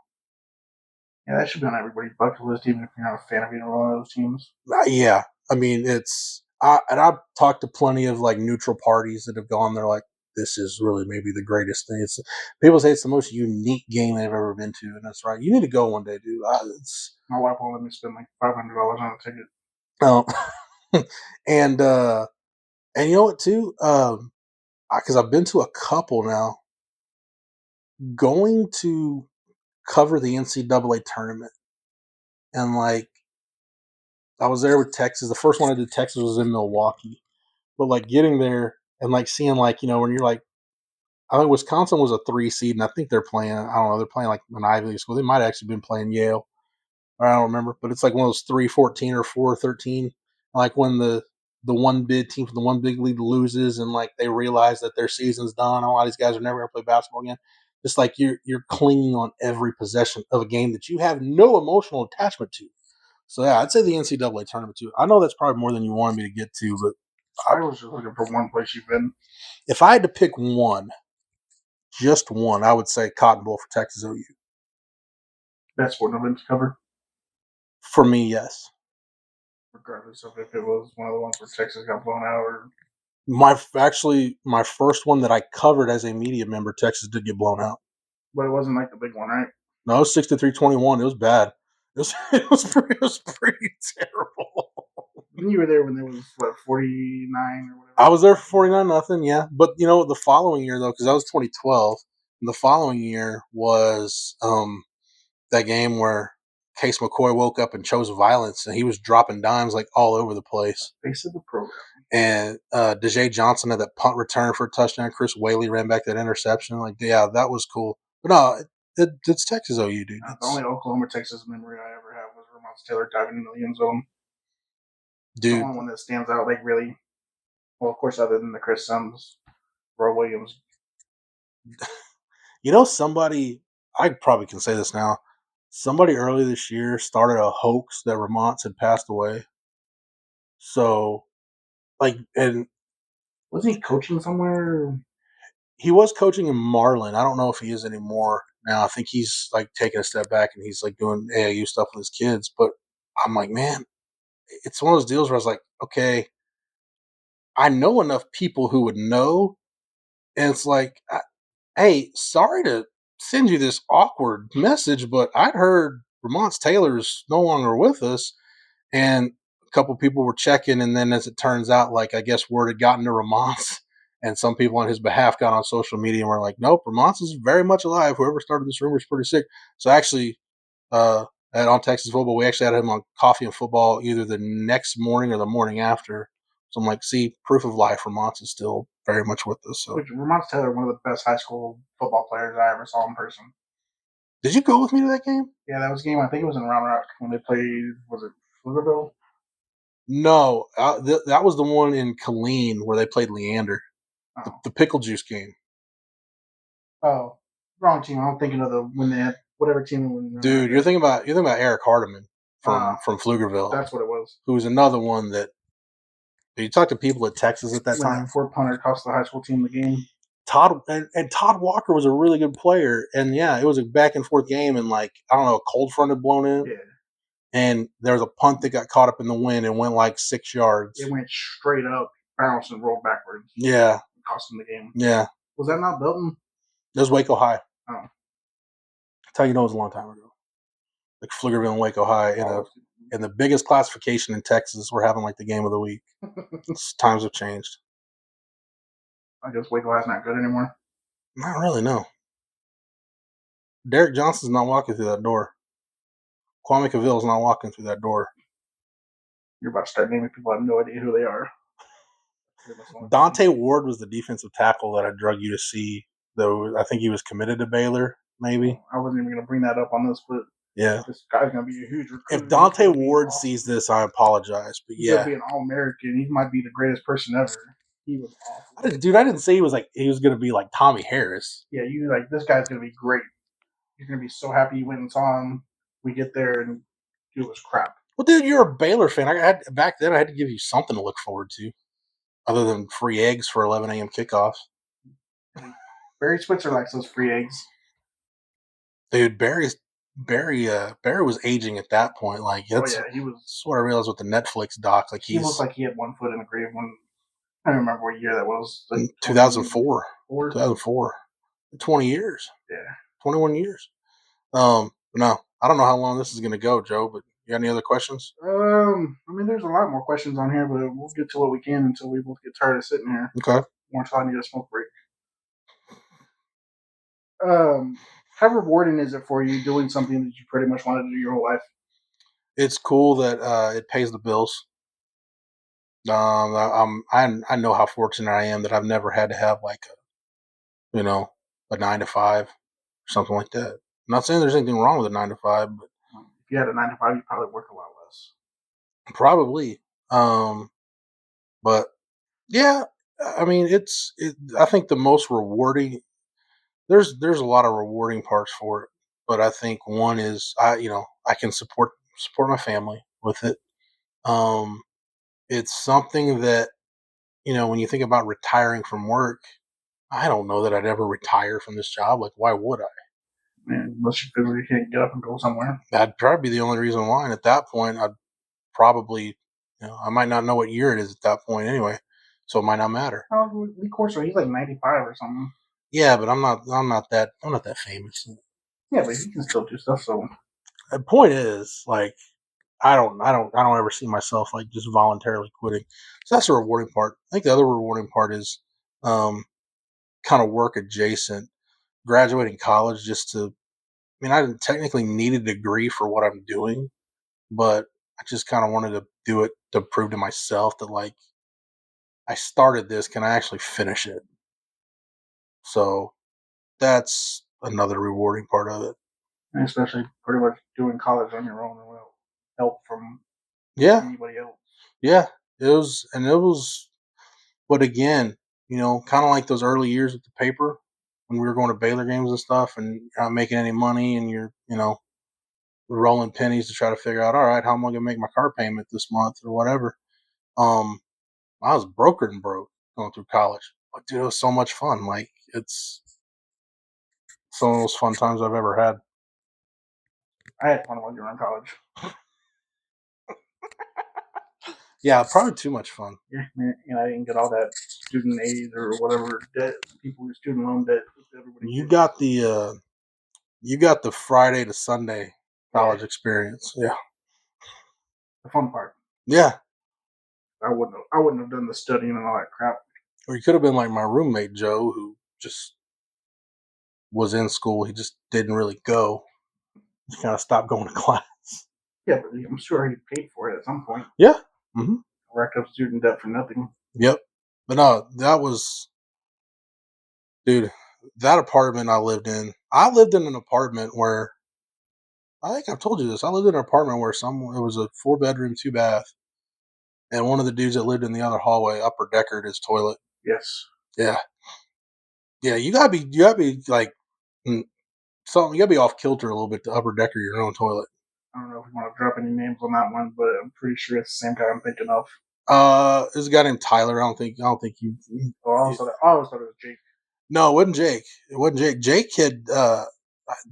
Yeah, that should be on everybody's bucket list, even if you're not a fan of either one of those teams. Yeah, I mean, and I've talked to plenty of like neutral parties that have gone there. Like, this is really maybe the greatest thing. People say it's the most unique game they've ever been to, and that's right. You need to go one day, dude. My wife won't let me spend like $500 on a ticket. Oh, and you know what too? Because I've been to a couple now. Going to cover the NCAA tournament, and like I was there with Texas. The first one I did Texas was in Milwaukee, but like getting there and like seeing like when you're like, I think Wisconsin was a 3 seed, and I think they're playing. I don't know, they're playing like an Ivy League school. They might have actually been playing Yale, or I don't remember, but it's like one of those 3-14 or 4-13. Like when the one big team from the one big league loses, and like they realize that their season's done. A lot of these guys are never going to play basketball again. Just like you're clinging on every possession of a game that you have no emotional attachment to. So yeah, I'd say the NCAA tournament too. I know that's probably more than you wanted me to get to, but I was just looking for one place you've been. if I had to pick one, just one, I would say Cotton Bowl for Texas OU. Best sporting event to cover? For me, yes. Regardless of if it was one of the ones where Texas got blown out or my first one that I covered as a media member, Texas did get blown out. But it wasn't like the big one, right? No, it was 63-21. It was bad. It was pretty terrible. You were there when there was 49 or whatever. I was there for 49-0, yeah. But the following year though, because that was 2012, and the following year was that game where Case McCoy woke up and chose violence, and he was dropping dimes like all over the place. Face of the program. And Dejae Johnson had that punt return for a touchdown. Chris Whaley ran back that interception. Like, yeah, that was cool. But no, it's Texas OU, dude. The only Oklahoma Texas memory I ever have was Vermont Taylor diving into the end zone. Dude, the only one that stands out, like really. Well, of course, other than the Chris Sims, Roy Williams. Somebody, I probably can say this now. Somebody early this year started a hoax that Vermont had passed away. So, like, and Wasn't he coaching somewhere? He was coaching in Marlin. I don't know if he is anymore now. I think he's like taking a step back and he's like doing AAU stuff with his kids. But I'm like, man, it's one of those deals where I was like, okay, I know enough people who would know, and it's like, hey, sorry to send you this awkward message, but I'd heard Vermont's Taylor's no longer with us, and a couple people were checking, and then as it turns out, like I guess word had gotten to Ramont's, and some people on his behalf got on social media and were like, "Nope, Ramont's is very much alive. Whoever started this rumor is pretty sick." So actually, uh, on Texas football, we actually had him on Coffee and Football either the next morning or the morning after. So I'm like, see, proof of life. Ramont's is still very much with us. So, Which Vermont's Taylor, one of the best high school football players I ever saw in person. did you go with me to that game? Yeah, that was a game. I think it was in Round Rock when they played. Was it Pflugerville? No, that was the one in Killeen where they played Leander, Oh, the pickle juice game. oh, wrong team. I'm thinking of the when they had whatever team. Dude, you're thinking about Eric Hardiman Uh, from Pflugerville, that's what it was. who was another one that you talked to people at Texas at that When time. that four punter cost the high school team the game. Todd Walker was a really good player, and yeah, it was a back and forth game, and like I don't know, a cold front had blown in, Yeah, and there was a punt that got caught up in the wind and went like 6 yards. it went straight up, bounced, and rolled backwards. Yeah, Cost them the game. yeah, Was that not Belton? it was Waco High. Oh, That's how you know it was a long time ago. Like Pflugerville and Waco High in the biggest classification in Texas, we're having like the game of the week. Times have changed. I guess Waco High's not good anymore. Not really, no. Derek Johnson's not walking through that door. Kwame Cavill's not walking through that door. You're about to start naming people I have no idea who they are. Dante Ward was the defensive tackle that I drug you to see, though I think he was committed to Baylor, maybe. I wasn't even going to bring that up on this, but yeah, this guy's going to be a huge recruit. If Dante Ward sees this, I apologize, but he's going to be an All-American. He might be the greatest person ever. He was awful. I didn't say he was going to be like Tommy Harris. Yeah, you like this guy's going to be great. You're going to be so happy you went and saw him. We get there and it was crap. Well, dude, you're a Baylor fan. Back then I had to give you something to look forward to, other than free eggs for 11 a.m. kickoffs. Barry Switzer likes those free eggs. Dude, Barry was aging at that point. Like he was. That's what I realized with the Netflix doc. Like he looked like he had 1 foot in the grave. I don't remember what year that was. Like 2004. 2004. 20 years. Yeah. 21 years. No, I don't know how long this is going to go, Joe. But you got any other questions? I mean, there's a lot more questions on here, but we'll get to what we can until we both get tired of sitting here. Okay. More until I need a smoke break. How rewarding is it for you doing something that you pretty much wanted to do your whole life? It's cool that it pays the bills. I know how fortunate I am that I've never had to have like a 9 to 5 or something like that. I'm not saying there's anything wrong with a 9 to 5, but if you had a 9 to 5, you'd probably work a lot less. Probably. But yeah, I mean, I think the most rewarding. There's a lot of rewarding parts for it, but I think one is I can support my family with it. It's something that when you think about retiring from work, I don't know that I'd ever retire from this job. Like, why would I? Man, unless you physically can't get up and go somewhere. That'd probably be the only reason why. And at that point, I'd probably, I might not know what year it is at that point anyway, so it might not matter. Oh, Lee Corso, he's like 95 or something. Yeah, but I'm not that famous. Yeah, but he can still do stuff. So the point is, like, I don't ever see myself like just voluntarily quitting. So that's the rewarding part. I think the other rewarding part is kind of work adjacent. Graduating college just to, I didn't technically need a degree for what I'm doing, but I just kind of wanted to do it to prove to myself that like I started this, can I actually finish it? So that's another rewarding part of it. And especially pretty much doing college on your own without help from anybody else. Yeah, it was, but again, kind of like those early years with the paper when we were going to Baylor games and stuff and you're not making any money and you're, rolling pennies to try to figure out, all right, how am I going to make my car payment this month or whatever? I was broke. going through college. But dude, it was so much fun. Like it's some of the most fun times I've ever had. I had fun while you were in college. Yeah, probably too much fun. Yeah, and I didn't get all that student aid or whatever debt, people with student loan debt. Everybody You gets. got the Friday to Sunday college experience. Yeah. The fun part. Yeah. I wouldn't have done the studying and all that crap. Or you could have been like my roommate Joe, who just was in school. He just didn't really go. He kind of stopped going to class. Yeah, but I'm sure he paid for it at some point. Yeah. Mm-hmm. Racked up student debt for nothing. Yep. But no, that was, dude, that apartment I lived in an apartment where, I think I've told you this. I lived in an apartment where it was a 4-bedroom, 2-bath, and one of the dudes that lived in the other hallway upper deckered his toilet. Yes. Yeah. Yeah, you gotta be like something. You gotta be off kilter a little bit to upper decker your own toilet. I don't know if we want to drop any names on that one, but I'm pretty sure it's the same guy I'm thinking of. There's a guy named Tyler. I don't think you. Oh, I always thought it was Jake. No, it wasn't Jake. It wasn't Jake.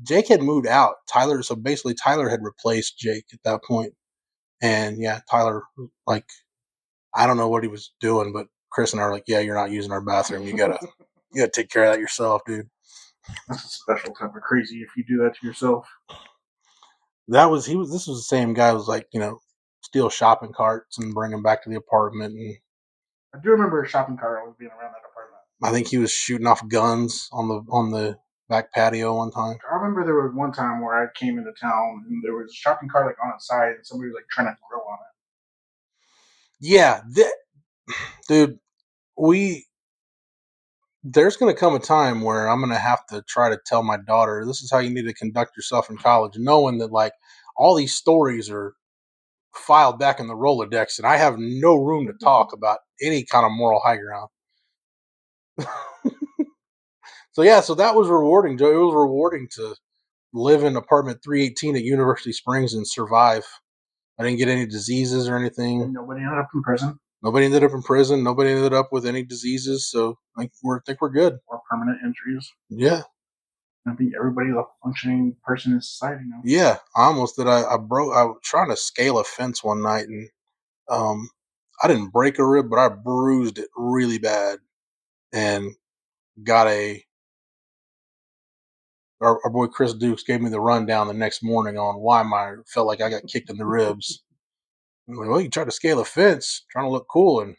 Jake had moved out. So basically Tyler had replaced Jake at that point. And yeah, Tyler, like, I don't know what he was doing, but Chris and I are like, yeah, you're not using our bathroom. You gotta take care of that yourself, dude. That's a special type of crazy if you do that to yourself. This was the same guy who was like, steal shopping carts and bring them back to the apartment. And I do remember a shopping cart always being around that apartment. I think he was shooting off guns on the back patio one time. I remember there was one time where I came into town and there was a shopping cart like on its side and somebody was like trying to grill on it. Yeah, dude, there's going to come a time where I'm going to have to try to tell my daughter, this is how you need to conduct yourself in college, knowing that like all these stories are filed back in the Rolodex and I have no room to talk about any kind of moral high ground. So that was rewarding, Joe. It was rewarding to live in apartment 318 at University Springs and survive. I didn't get any diseases or anything. And nobody ended up in prison. Nobody ended up in prison. Nobody ended up with any diseases. So I think we're good. Or permanent injuries. Yeah. I think everybody's a functioning person in society now. Yeah. I almost did. I was trying to scale a fence one night and I didn't break a rib, but I bruised it really bad and got our boy Chris Dukes gave me the rundown the next morning on why I felt like I got kicked in the ribs. I'm like, well, you tried to scale a fence, trying to look cool, and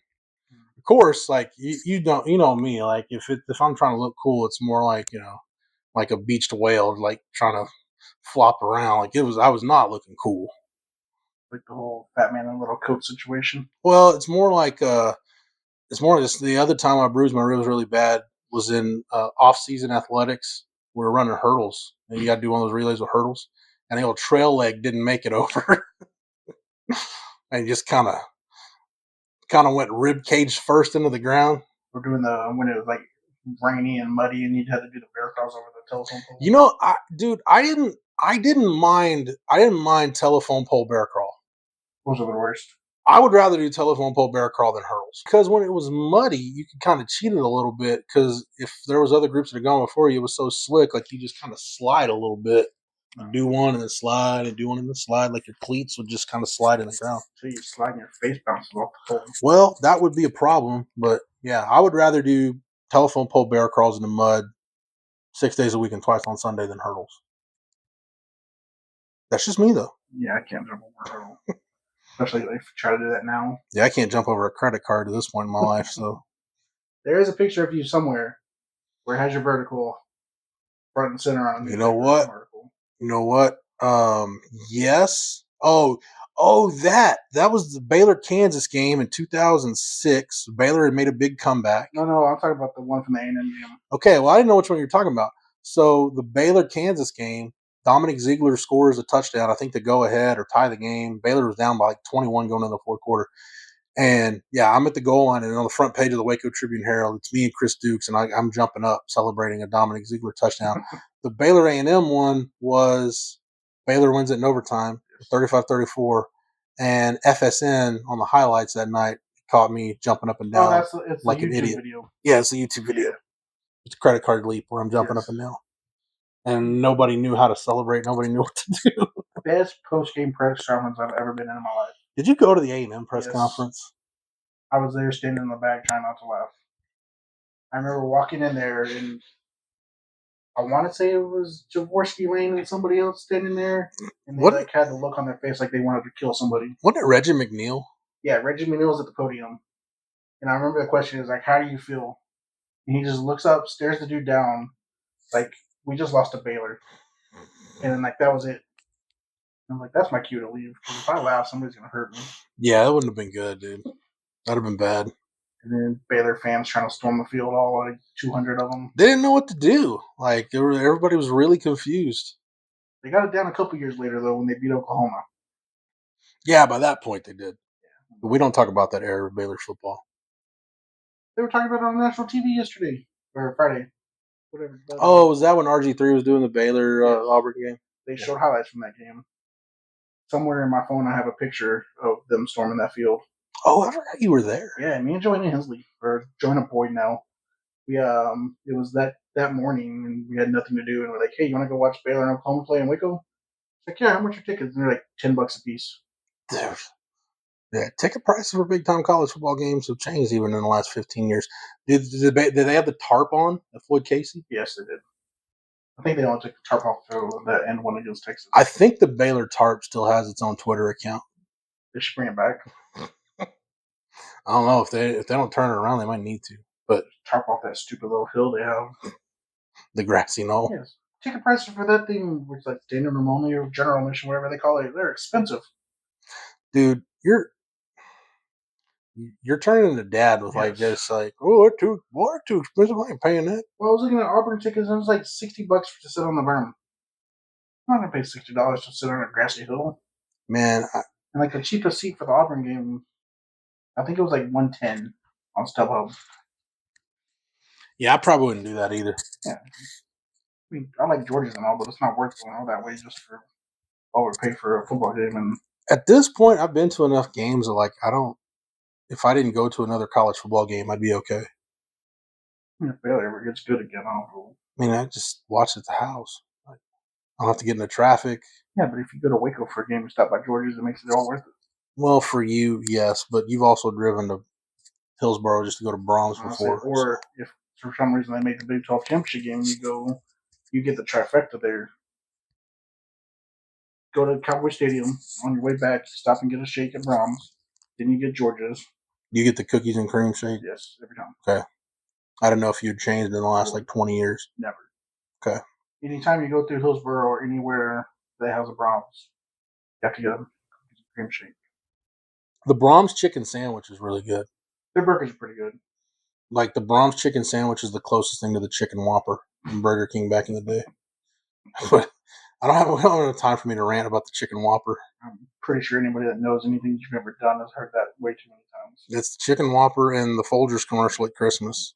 of course, like you know me, like if I'm trying to look cool, it's more like like a beached whale, like trying to flop around. Like I was not looking cool. Like the whole fat man in a little coat situation. Well, it's more just the other time I bruised my ribs really bad was in off-season athletics. We were running hurdles, and you got to do one of those relays with hurdles, and the old trail leg didn't make it over, and just kind of went rib cage first into the ground. We're doing when it was like rainy and muddy, and you'd have to do the bear crawls over the telephone pole. I didn't mind telephone pole bear crawl. Those are the worst. I would rather do telephone pole bear crawl than hurdles because when it was muddy, you could kind of cheat it a little bit because if there was other groups that had gone before you, it was so slick, like you just kind of slide a little bit. You do one and then slide and do one and then slide, like your cleats would just kind of slide in the ground. So you slide and your face bounces off the pole. Well, that would be a problem, but yeah, I would rather do telephone pole bear crawls in the mud 6 days a week and twice on Sunday than hurdles. That's just me, though. Yeah, I can't jump over a hurdle. Especially if you try to do that now. Yeah, I can't jump over a credit card at this point in my life, so. There is a picture of you somewhere where it has your vertical front and center on it. You know what? Yes. Oh, that was the Baylor-Kansas game in 2006. Baylor had made a big comeback. No, I'm talking about the one from the A&M game. Okay, well, I didn't know which one you were talking about. So the Baylor-Kansas game, Dominic Ziegler scores a touchdown, I think to go ahead or tie the game. Baylor was down by like 21 going into the fourth quarter. And, yeah, I'm at the goal line, and on the front page of the Waco Tribune-Herald, it's me and Chris Dukes, and I'm jumping up celebrating a Dominic Ziegler touchdown. The Baylor A&M one was Baylor wins it in overtime, 35-34, and FSN on the highlights that night caught me jumping up and Oh, down it's like a an YouTube idiot. video. Yeah, it's a YouTube video. Yeah. It's a credit card leap where I'm jumping up and down, and nobody knew how to celebrate. Nobody knew what to do. Best post game press conference I've ever been in my life. Did you go to the A&M press Yes. conference? I was there standing in the back trying not to laugh. I remember walking in there, and I want to say it was Jaworski Lane and somebody else standing there, and they like had the look on their face like they wanted to kill somebody. Wasn't it Reggie McNeil? Yeah, Reggie McNeil was at the podium, and I remember the question is like, "How do you feel?" And he just looks up, stares the dude down, like, "We just lost to Baylor," and then like that was it. I'm like, "That's my cue to leave because if I laugh, somebody's gonna hurt me." Yeah, that wouldn't have been good, dude. That'd have been bad. And then Baylor fans trying to storm the field, all like 200 of them. They didn't know what to do. Like everybody was really confused. They got it down a couple years later though when they beat Oklahoma. Yeah, by that point they did. But we don't talk about that era of Baylor football. They were talking about it on national TV yesterday or Friday, whatever. Oh, was that when RG3 was doing the Baylor Yes. Auburn game? They showed highlights from that game. Somewhere in my phone, I have a picture of them storming that field. Oh, I forgot you were there. Yeah, me and Joanna Hensley, or Joanna Boyd now. We it was that morning, and we had nothing to do, and we're like, "Hey, you want to go watch Baylor and Oklahoma play in Waco?" It's like, "Yeah, how much are tickets?" And they're like $10 a piece. Dude. Yeah, ticket prices for big time college football games have changed even in the last 15 years. Did they have the tarp on at Floyd Casey? Yes, they did. I think they only took the tarp off for that end one against Texas. I think the Baylor tarp still has its own Twitter account. They should bring it back. I don't know if they don't turn it around, they might need to. But tarp off that stupid little hill they have. The grassy knoll. Yes. Ticket prices for that thing, which like standard room only or general admission, whatever they call it, they're expensive. Dude, you're turning into dad with like just like, oh, it's too expensive. I ain't paying that. Well, I was looking at Auburn tickets and it was like $60 to sit on the berm. I'm not gonna pay $60 to sit on a grassy hill. Man, and like the cheapest seat for the Auburn game, I think it was like $110 on StubHub. Yeah, I probably wouldn't do that either. Yeah. I mean, I like Georgia's and all, but it's not worth going all that way just for overpay for a football game. And at this point, I've been to enough games that like if I didn't go to another college football game, I'd be okay. If Baylor ever gets good again, I don't know. I mean, I just watch at the house. Like, I don't have to get into traffic. Yeah, but if you go to Waco for a game and stop by Georgia's, it makes it all worth it. Well, for you, yes, but you've also driven to Hillsboro just to go to Brahms before. Or if for some reason they make the Big 12 championship game, you get the trifecta there. Go to Cowboy Stadium on your way back, stop and get a shake at Brahms. Then you get Georgia's. You get the cookies and cream shake? Yes, every time. Okay. I don't know if you'd changed in the last like 20 years. Never. Okay. Anytime you go through Hillsboro or anywhere that has a Brahms, you have to get a cookies and cream shake. The Brahms chicken sandwich is really good. Their burgers are pretty good. Like the Brahms chicken sandwich is the closest thing to the chicken Whopper from Burger King back in the day. But we don't have enough time for me to rant about the chicken Whopper. I'm pretty sure anybody that knows anything you've ever done has heard that way too many times. It's the chicken Whopper and the Folgers commercial at Christmas.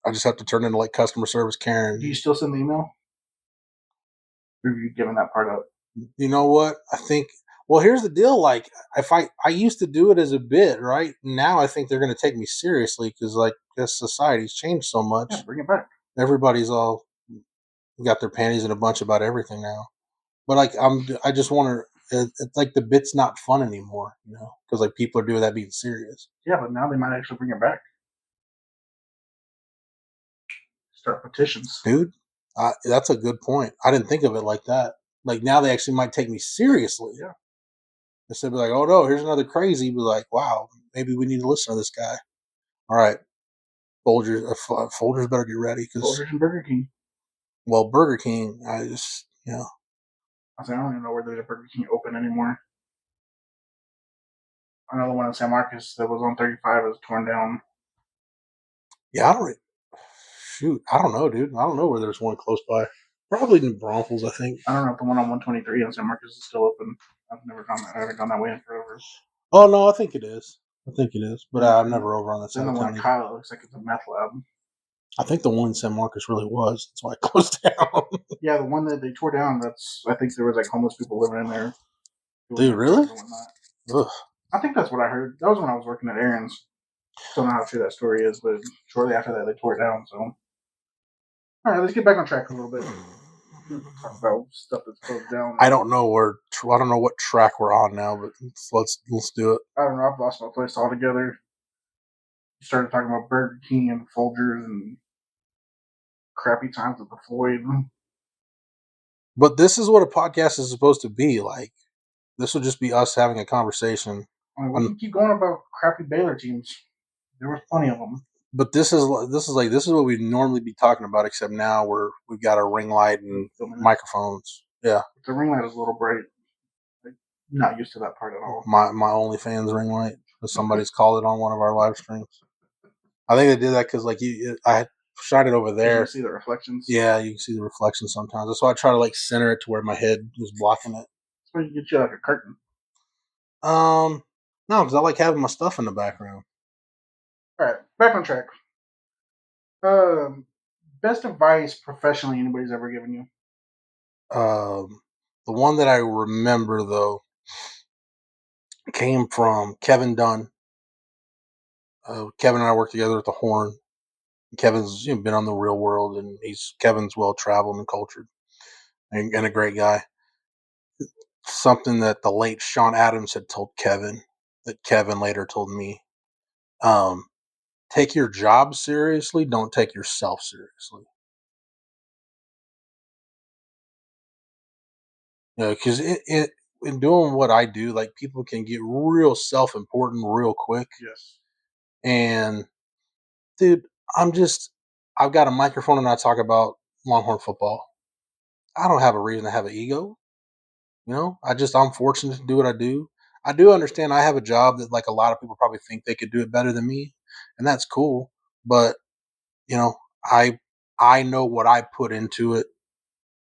I just have to turn into like customer service Karen. Do you still send the email? Or have you given that part up? You know what? I think. Well, here's the deal. Like, if I used to do it as a bit, right? Now I think they're going to take me seriously because like this society's changed so much. Yeah, bring it back. Everybody's all got their panties in a bunch about everything now. But like I just want to. It's like the bit's not fun anymore, you know, because like people are doing that being serious. Yeah, but now they might actually bring it back. Start petitions, dude. That's a good point. I didn't think of it like that. Like now they actually might take me seriously. Yeah. Instead of like, oh no, here's another crazy. Be like, wow, maybe we need to listen to this guy. All right, Folgers better get ready because Folgers and Burger King. Well, Burger King, I just I don't even know where there's a Burger King open anymore. Another one in San Marcos that was on 35 is torn down. Yeah, I don't know, dude. I don't know where there's one close by. Probably in Braunfels, I think. I don't know if the one on 123 in San Marcos is still open. I've never gone that. I haven't gone that way in forever. Oh no, I think it is. But I'm never over on that side. Then the one in Kyle looks like it's a meth lab. I think the one in San Marcos really was. That's why it closed down. Yeah, the one that they tore down. I think there was like homeless people living in there. Dude, really? Ugh. I think that's what I heard. That was when I was working at Aaron's. Don't know how true that story is, but shortly after that, they tore it down. So, all right, let's get back on track a little bit. Talk about stuff that's closed down. I don't know what track we're on now, but let's do it. I don't know. I've lost my place altogether. You started talking about Burger King and Folgers and crappy times with the Floyd. But this is what a podcast is supposed to be like. This will just be us having a conversation. I mean, we can keep going about crappy Baylor teams. There was plenty of them. But this is what we normally be talking about, except now we've got a ring light and microphones. Yeah, the ring light is a little bright. Like, not used to that part at all. My OnlyFans ring light, as somebody's called it on one of our live streams. I think they did that because I had shot it over there. You can see the reflections. Yeah, you can see the reflections sometimes. That's why I try to center it to where my head was blocking it. That's why you get you like a curtain. No, because I like having my stuff in the background. All right, back on track. Best advice professionally anybody's ever given you? The one that I remember though came from Kevin Dunn. Kevin and I worked together at the Horn. Kevin's been on the Real World, and Kevin's well traveled and cultured, and a great guy. Something that the late Sean Adams had told Kevin, that Kevin later told me. Take your job seriously. Don't take yourself seriously. Because in doing what I do, people can get real self-important real quick. Yes. And dude, I've got a microphone and I talk about Longhorn football. I don't have a reason to have an ego. I'm fortunate to do what I do. I do understand I have a job that a lot of people probably think they could do it better than me, and that's cool. But I know what I put into it.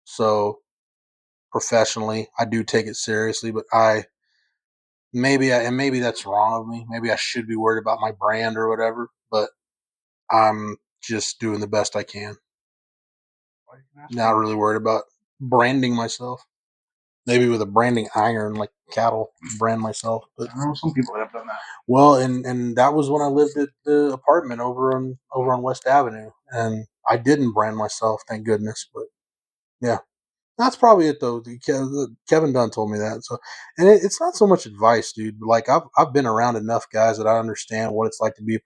So professionally, I do take it seriously, but maybe that's wrong of me. Maybe I should be worried about my brand or whatever, but I'm just doing the best I can. Not really worried about branding myself. Maybe with a branding iron, like cattle, brand myself. But I know some people have done that. Well, and that was when I lived at the apartment over on West Avenue, and I didn't brand myself, thank goodness. But yeah, that's probably it though. Kevin Dunn told me that. So, and it's not so much advice, dude. But I've been around enough guys that I understand what it's like to be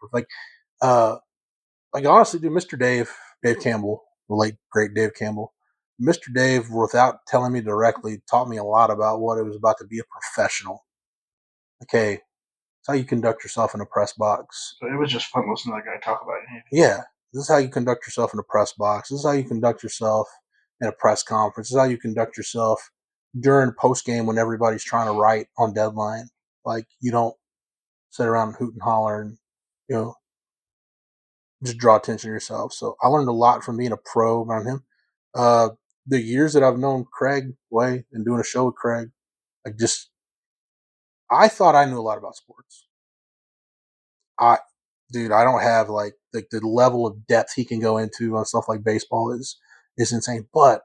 honestly, dude, Mr. Dave Campbell, the late great Dave Campbell. Mr. Dave, without telling me directly, taught me a lot about what it was about to be a professional. Okay, it's how you conduct yourself in a press box. So it was just fun listening to that guy talk about it. Yeah, this is how you conduct yourself in a press box. This is how you conduct yourself in a press conference. This is how you conduct yourself during post game when everybody's trying to write on deadline. You don't sit around and hoot and holler and just draw attention to yourself. So I learned a lot from being a pro around him. The years that I've known Craig Way and doing a show with Craig, I thought I knew a lot about sports. I don't have the level of depth he can go into on stuff like baseball is insane. But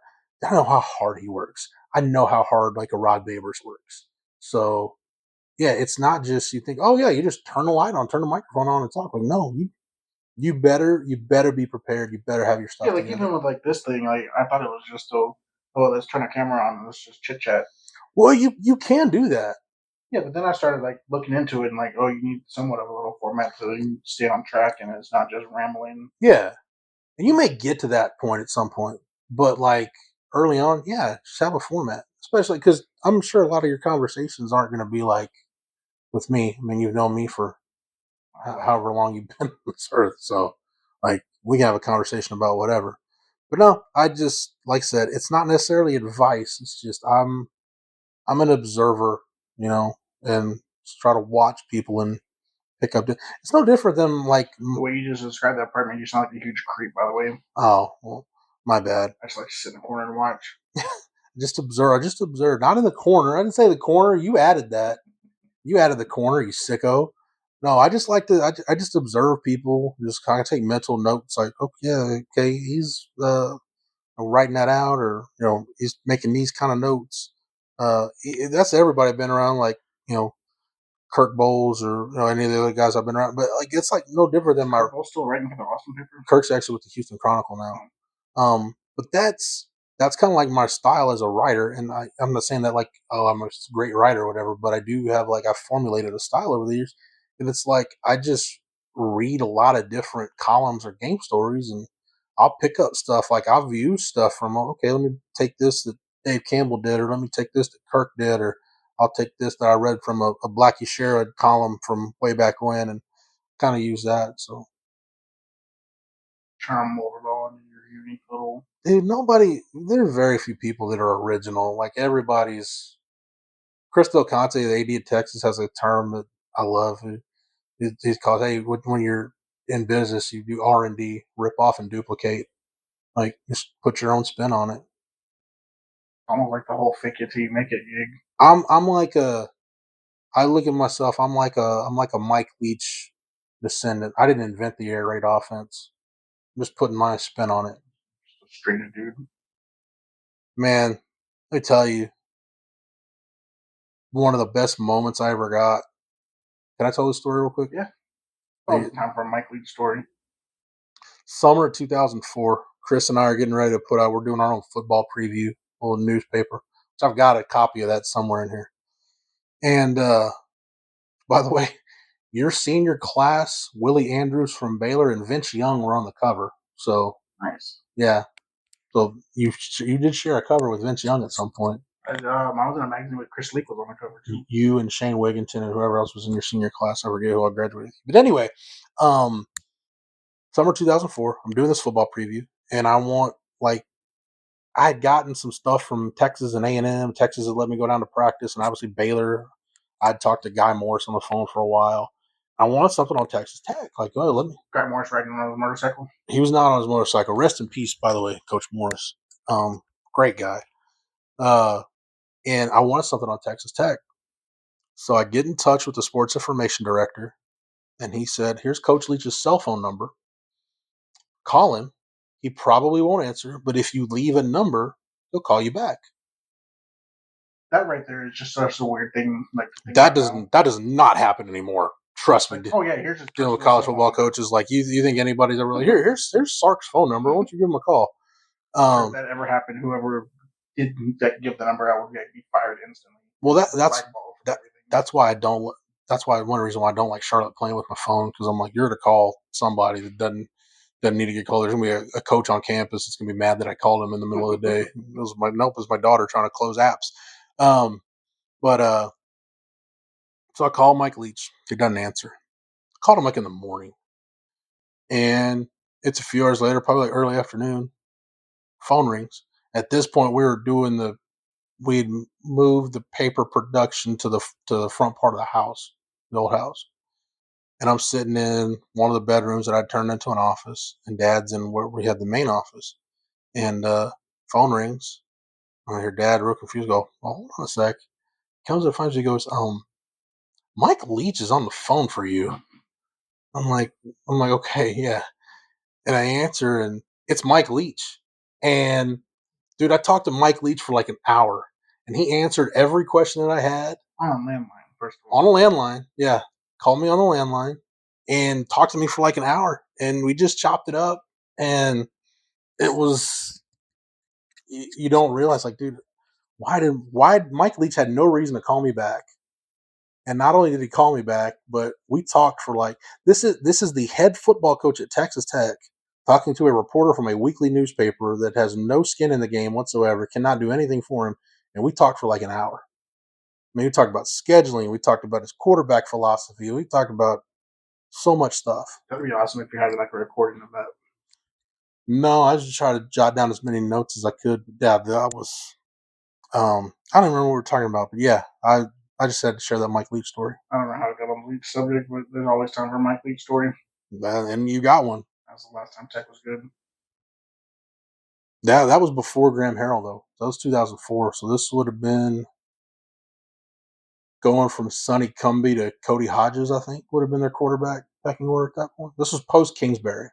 I know how hard he works. I know how hard a Rod Babers works. So yeah, it's not just you think, oh yeah, you just turn the light on, turn the microphone on, and talk. No, you better be prepared. You better have your stuff. Yeah, together. Even with this thing, I thought it was just let's turn a camera on and let's just chit chat. Well, you can do that. Yeah, but then I started looking into it and you need somewhat of a little format so you can stay on track and it's not just rambling. Yeah, and you may get to that point at some point, but early on, yeah, just have a format. Especially because I'm sure a lot of your conversations aren't going to be with me. I mean, you've known me for however long you've been on this earth, so we can have a conversation about whatever. But no, I just I said, it's not necessarily advice. It's just I'm an observer, and just try to watch people and pick up. It's no different than the way you just described that apartment. You sound like a huge creep, by the way. Oh, well, my bad. I just like to sit in the corner and watch. Just observe. Not in the corner. I didn't say the corner. You added that. You added the corner, you sicko. No, I just like to. I just observe people. Just kind of take mental notes. Okay, he's writing that out, or he's making these kind of notes. That's everybody been around. Kirk Bowles or any of the other guys I've been around. But like it's like no different than my Kirk Bowles still writing for the Austin paper. Kirk's actually with the Houston Chronicle now. But that's kind of like my style as a writer, and I'm not saying that like I'm a great writer or whatever, but I do have like I've formulated a style over the years, and it's like I just read a lot of different columns or game stories, and I'll pick up stuff like I've used stuff from okay, let me take this that Dave Campbell did, or let me take this that Kirk did, or I'll take this that I read from a Blackie Sherrod column from way back when, and kind of use that. So Trying to mold it all into your unique little. dude, there are very few people that are original. Like everybody's. Chris Del Conte, the AD at Texas, has a term that I love. He's called, hey, when you're in business, you do R&D, rip off and duplicate. Like, just put your own spin on it. Almost like the whole fake it till you make it gig. I'm like I look at myself, I'm like a Mike Leach descendant. I didn't invent the air raid offense. I'm just putting my spin on it. Just a straight dude. Man, let me tell you, one of the best moments I ever got. Can I tell this story real quick? Yeah. Oh, time for a Mike Leach story. Summer of 2004, Chris and I are getting ready to put out, we're doing our own football preview, a little newspaper. So I've got a copy of that somewhere in here. And by the way, your senior class, Willie Andrews from Baylor and Vince Young were on the cover. So nice. Yeah. So you did share a cover with Vince Young at some point. I was in a magazine with Chris Leak was on the cover too. You and Shane Wigginton and whoever else was in your senior class. I forget who I graduated. But anyway, summer 2004, I'm doing this football preview, and I want like I had gotten some stuff from Texas and A&M. Texas had let me go down to practice, and obviously Baylor. I'd talked to Guy Morris on the phone for a while. I wanted something on Texas Tech. Like, oh, let me. Guy Morris riding on his motorcycle. He was not on his motorcycle. Rest in peace, by the way, Coach Morris. Great guy. And I wanted something on Texas Tech. So I get in touch with the sports information director, and he said, here's Coach Leach's cell phone number. Call him. He probably won't answer, but if you leave a number, he'll call you back. That right there is just such a weird thing. Like that does not happen anymore. Trust me. Oh yeah, here's just dealing with college football coaches. Like you think anybody's ever like here's Sark's phone number. Why don't you give him a call? If that ever happened, whoever did give the number out would be fired instantly. Well, that's why I don't. That's why one reason why I don't like Charlotte playing with my phone, because I'm like, you're to call somebody that doesn't need to get called. There's gonna be a coach on campus that's gonna be mad that I called him in the middle of the day. It was my daughter trying to close apps. So I call Mike Leach. He doesn't answer. I called him like in the morning, and it's a few hours later, probably like early afternoon. Phone rings. At this point, we'd moved the paper production to the front part of the house, the old house. And I'm sitting in one of the bedrooms that I turned into an office, and Dad's in where we had the main office. And phone rings. I hear Dad real confused go, well, hold on a sec. Comes and finds me, goes, Mike Leach is on the phone for you. I'm like, okay, yeah. And I answer, and it's Mike Leach. And dude, I talked to Mike Leach for like an hour, and he answered every question that I had on a landline. First of all, on a landline, yeah, called me on the landline and talked to me for like an hour, and we just chopped it up. And it was, you don't realize, like, dude, why Mike Leach had no reason to call me back. And not only did he call me back, but we talked for like this is the head football coach at Texas Tech talking to a reporter from a weekly newspaper that has no skin in the game whatsoever, cannot do anything for him, and we talked for like an hour. I mean, we talked about scheduling, we talked about his quarterback philosophy, we talked about so much stuff. That'd be awesome if you had like a recording of that. No, I just tried to jot down as many notes as I could. Yeah, that was. I don't remember what we were talking about, but yeah, I just had to share that Mike Leach story. I don't know how to get on the Leach subject, but there's always time for a Mike Leach story. And you got one. That was the last time Tech was good. Yeah, that was before Graham Harrell, though. That was 2004. So this would have been going from Sonny Cumbie to Cody Hodges, I think, would have been their quarterback pecking order at that point. This was post Kingsbury.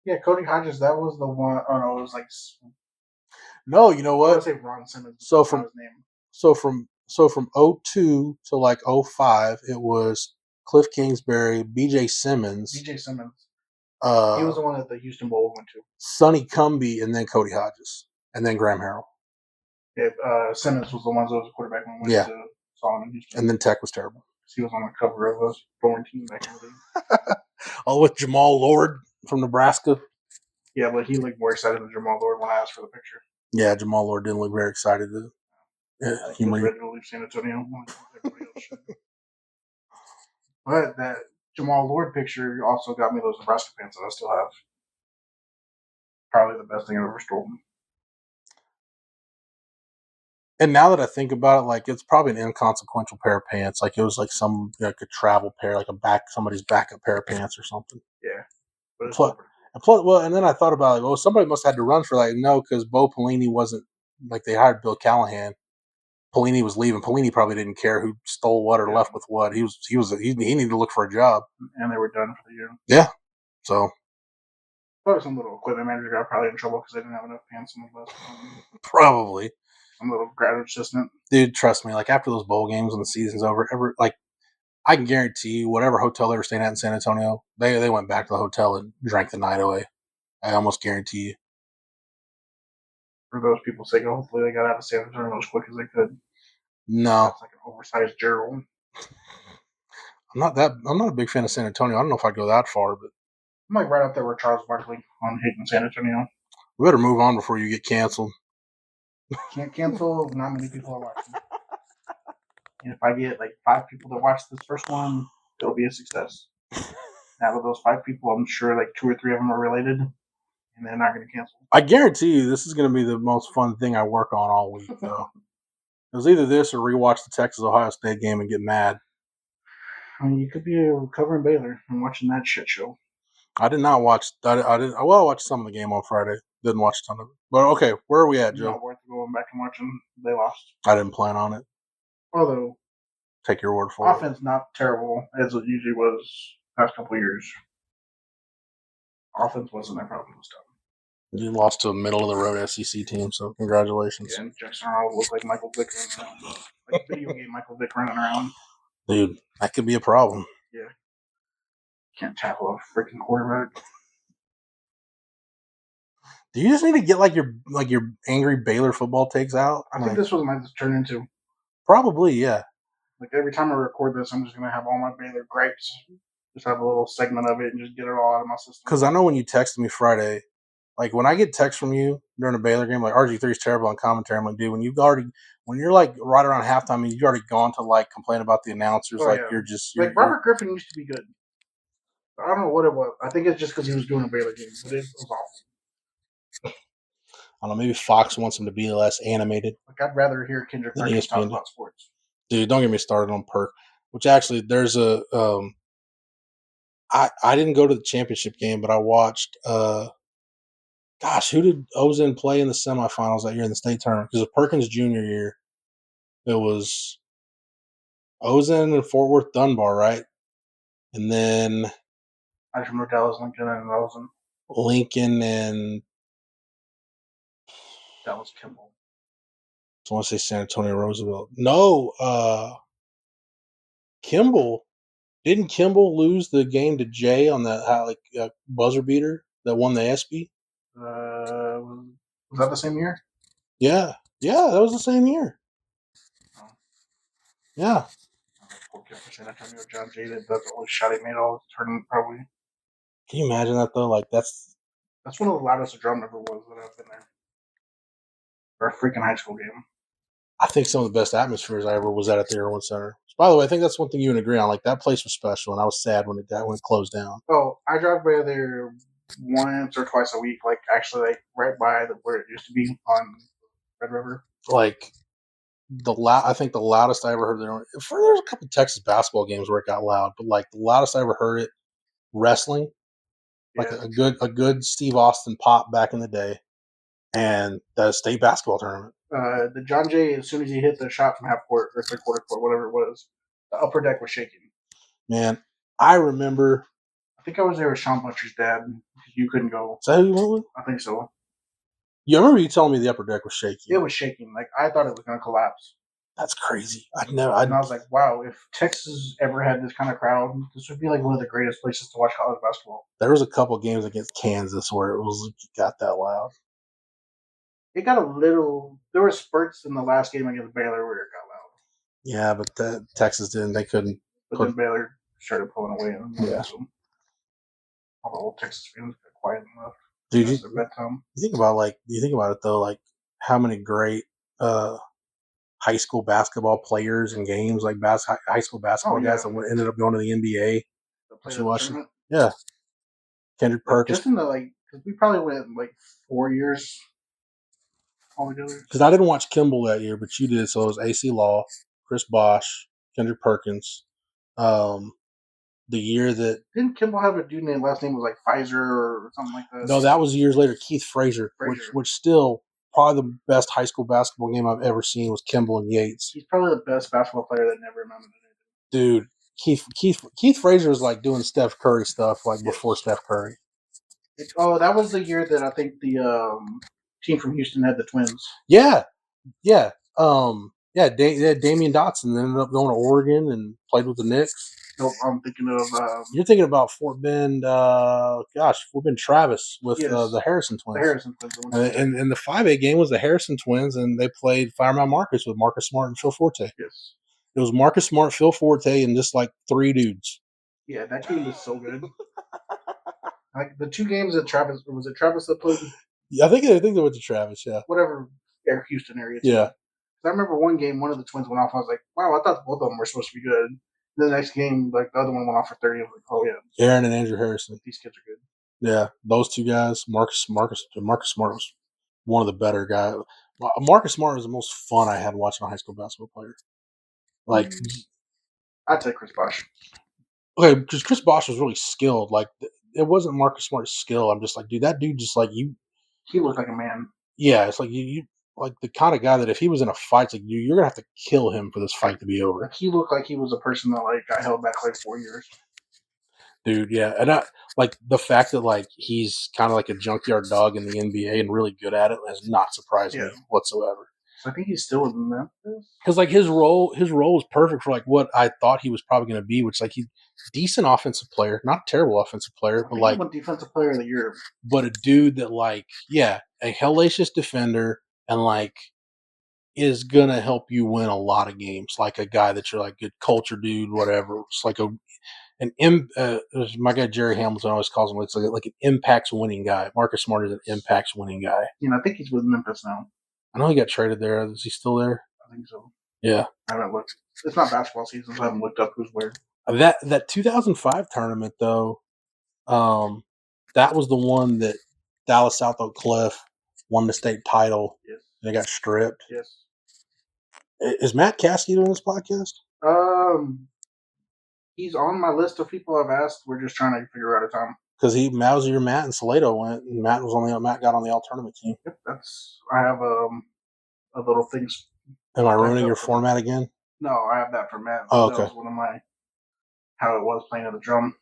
Yeah, Cody Hodges, that was the one. Oh, no, it was like. No, you know what? I would say Ron Simmons. So from So from '02 to like '05, it was Cliff Kingsbury, B.J. Simmons, B.J. Simmons. He was the one that the Houston Bowl went to. Sonny Cumbie, and then Cody Hodges, and then Graham Harrell. Yeah, Simmons was the one that was a quarterback when we went to Solomon Houston. And then Tech was terrible. He was on the cover of a Thorn team back in the day. Oh, with Jamal Lord from Nebraska. Yeah, but he looked more excited than Jamal Lord when I asked for the picture. Yeah, Jamal Lord didn't look very excited. He was ready to leave San Antonio. Everybody else should. But that Jamal Lord picture also got me those Nebraska pants that I still have. Probably the best thing I've ever stolen. And now that I think about it, like it's probably an inconsequential pair of pants. Like it was like some like a travel pair, like somebody's backup pair of pants or something. Yeah, but it's plus, well, and then I thought about like, somebody must have had to run for like no, because Bo Pelini wasn't like they hired Bill Callahan. Pelini was leaving. Pelini probably didn't care who stole what or left with what. He needed to look for a job, and they were done for the year. Yeah, so. Probably some little equipment manager got probably in trouble because they didn't have enough pants in the bus. Probably. Some little grad assistant. Dude, trust me, like after those bowl games when the season's over, I can guarantee you, whatever hotel they were staying at in San Antonio, they went back to the hotel and drank the night away. I almost guarantee you. For those people's sake, hopefully they got out of San Antonio as quick as they could. No. That's like an oversized Gerald. I'm not a big fan of San Antonio. I don't know if I'd go that far, but I'm like right up there with Charles Barkley on hating San Antonio. We better move on before you get canceled. Can't cancel. Not many people are watching. And if I get like 5 people that watch this first one, it'll be a success. Out of those 5 people, I'm sure like 2 or 3 of them are related, and they're not going to cancel. I guarantee you, this is going to be the most fun thing I work on all week, though. It was either this or rewatch the Texas-Ohio State game and get mad. I mean, you could be covering Baylor and watching that shit show. I did not watch. I watched some of the game on Friday. Didn't watch a ton of it. But okay, where are we at, Joe? Not worth going back and watching. They lost. I didn't plan on it. Although, take your word for it. Offense not terrible as it usually was past couple of years. Offense wasn't their problem this time. You lost to a middle of the road SEC team, so congratulations. Yeah, and Jackson Arnold looked like Michael Vick running around. Like video game Michael Vick running around. Dude, that could be a problem. Yeah. Can't tackle a freaking quarterback. Do you just need to get like your angry Baylor football takes out? I think this was my turn into. Probably, yeah. Like every time I record this, I'm just gonna have all my Baylor gripes. Just have a little segment of it and just get it all out of my system. Because I know when you texted me Friday, like when I get texts from you during a Baylor game, like RG3 is terrible on commentary. I'm like, dude, when you're like right around halftime, and you've already gone to like complain about the announcers, you're just like Robert Griffin used to be good. I don't know what it was. I think it's just because he was doing a Baylor game, but it was awful. I don't know. Maybe Fox wants him to be less animated. Like I'd rather hear Kendrick Perkins talk about sports. Dude, don't get me started on Perk. Which actually, there's a. I didn't go to the championship game, but I watched. Gosh, who did Ozen play in the semifinals that year in the state tournament? Because it was Perkins' junior year. It was Ozen and Fort Worth Dunbar, right? And then I just remember Dallas Lincoln and Ozen. Lincoln and that was Kimball. I want to say San Antonio Roosevelt. No, Kimball. Didn't Kimball lose the game to Jay on that buzzer beater that won the ESPY? Was that the same year? Yeah, that was the same year. Oh. Yeah. San Antonio John Jay, that's the only shot he made all the tournament, probably. Can you imagine that though? Like that's one of the loudest a drum ever was that I've been there. For a freaking high school game. I think some of the best atmospheres I ever was at the Irwin Center. By the way, I think that's one thing you and agree on. Like that place was special, and I was sad when it closed down. Oh, I drive by there once or twice a week. Like actually, like right by where it used to be on Red River. Like I think the loudest I ever heard there. There's a couple of Texas basketball games where it got loud, but like the loudest I ever heard it, wrestling, like a good Steve Austin pop back in the day, and the state basketball tournament. The John Jay, as soon as he hit the shot from half court or 3/4 court, whatever it was, the upper deck was shaking. Man, I remember. I think I was there with Sean Butcher's dad. You couldn't go. Is that who you went with? I think so. Yeah, I remember you telling me the upper deck was shaking. It was shaking. Like I thought it was going to collapse. That's crazy. And I was like, wow, if Texas ever had this kind of crowd, this would be like one of the greatest places to watch college basketball. There was a couple games against Kansas where it got that loud. It got a little. There were spurts in the last game against Baylor where it got loud. Yeah, but Texas didn't. They couldn't. But then Baylor started pulling away. Yeah. So all the old Texas fans got quiet enough. Dude, you think about it though, like how many great high school basketball players and games, like high school basketball guys that ended up going to the NBA. Yeah, Kendrick Perkins. Just in the because we probably went like 4 years altogether. Because I didn't watch Kimball that year, but you did. So it was AC Law, Chris Bosh, Kendrick Perkins. The year that didn't Kimball have a dude named last name was like Pfizer or something like that? No, that was years later. Keith Frazier. Which still probably the best high school basketball game I've ever seen was Kimball and Yates. He's probably the best basketball player that never amounted to Dude, anything. Keith Frazier was like doing Steph Curry stuff before Steph Curry. That was the year that I think the team from Houston had the twins. Yeah. Damian Dotson ended up going to Oregon and played with the Knicks. Nope, I'm thinking of. You're thinking about Fort Bend. Fort Bend Travis with the Harrison twins. The Harrison twins. And the 5A game was the Harrison twins, and they played Firemount Marcus with Marcus Smart and Phil Forte. Yes. It was Marcus Smart, Phil Forte, and just like 3 dudes. Yeah, that game was so good. Like the 2 games that Travis that played. Yeah, I think they went to Travis. Yeah. Whatever, Houston area. Yeah. I remember one game, one of the twins went off. I was like, wow, I thought both of them were supposed to be good. And the next game, like the other one went off for 30. I was like, oh yeah. Aaron and Andrew Harrison. These kids are good. Yeah, those 2 guys. Marcus Smart was one of the better guys. Marcus Smart was the most fun I had watching a high school basketball player. Like, I'd say Chris Bosh. Okay, because Chris Bosh was really skilled. Like, it wasn't Marcus Smart's skill. I'm just like, dude, that dude just like you. He looked like a man. Yeah, it's like you like the kind of guy that if he was in a fight, it's like you're gonna have to kill him for this fight to be over. Like, he looked like he was a person that like got held back like 4 years. Dude, yeah, and I like the fact that like he's kind of like a junkyard dog in the NBA and really good at it has not surprised me whatsoever. I think he's still in Memphis. Because like his role is perfect for like what I thought he was probably going to be, which like he's decent offensive player, not terrible offensive player, but like defensive player of the year. But a dude that like a hellacious defender and like is gonna help you win a lot of games. Like a guy that you're like good culture dude, whatever. It's like my guy Jerry Hamilton always calls him. It's like an impacts winning guy. Marcus Smart is an impacts winning guy. I think he's with Memphis now. I know he got traded there. Is he still there? I think so. Yeah. I haven't looked. It's not basketball season, so I haven't looked up who's where. That 2005 tournament though, that was the one that Dallas South Oak Cliff won the state title. Yes. And they got stripped. Yes. Is Matt Caskey doing this podcast? He's on my list of people I've asked. We're just trying to figure out a time. Because Mauser, Matt, and Salado went, and Matt got on the all tournament team. Yep, I have a little things. Am I ruining your format again? No, I have that for Matt. Oh, okay. That was one of my how it was playing at the drum.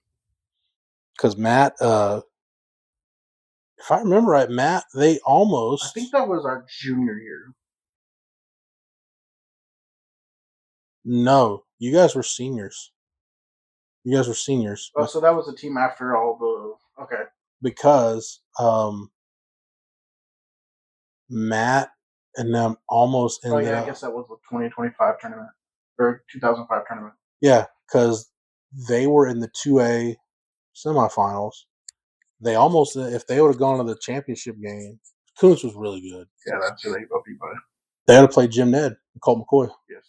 Because Matt, if I remember right, Matt, they almost. I think that was our junior year. No, you guys were seniors. Oh, so that was the team after all the okay. Because Matt and them almost ended I guess that was the 2025 tournament or 2005 tournament. Yeah, because they were in the 2A semifinals. They almost, if they would have gone to the championship game, Coons was really good. Yeah, that's who they got beat by. They had to play Jim Ned and Colt McCoy. Yes.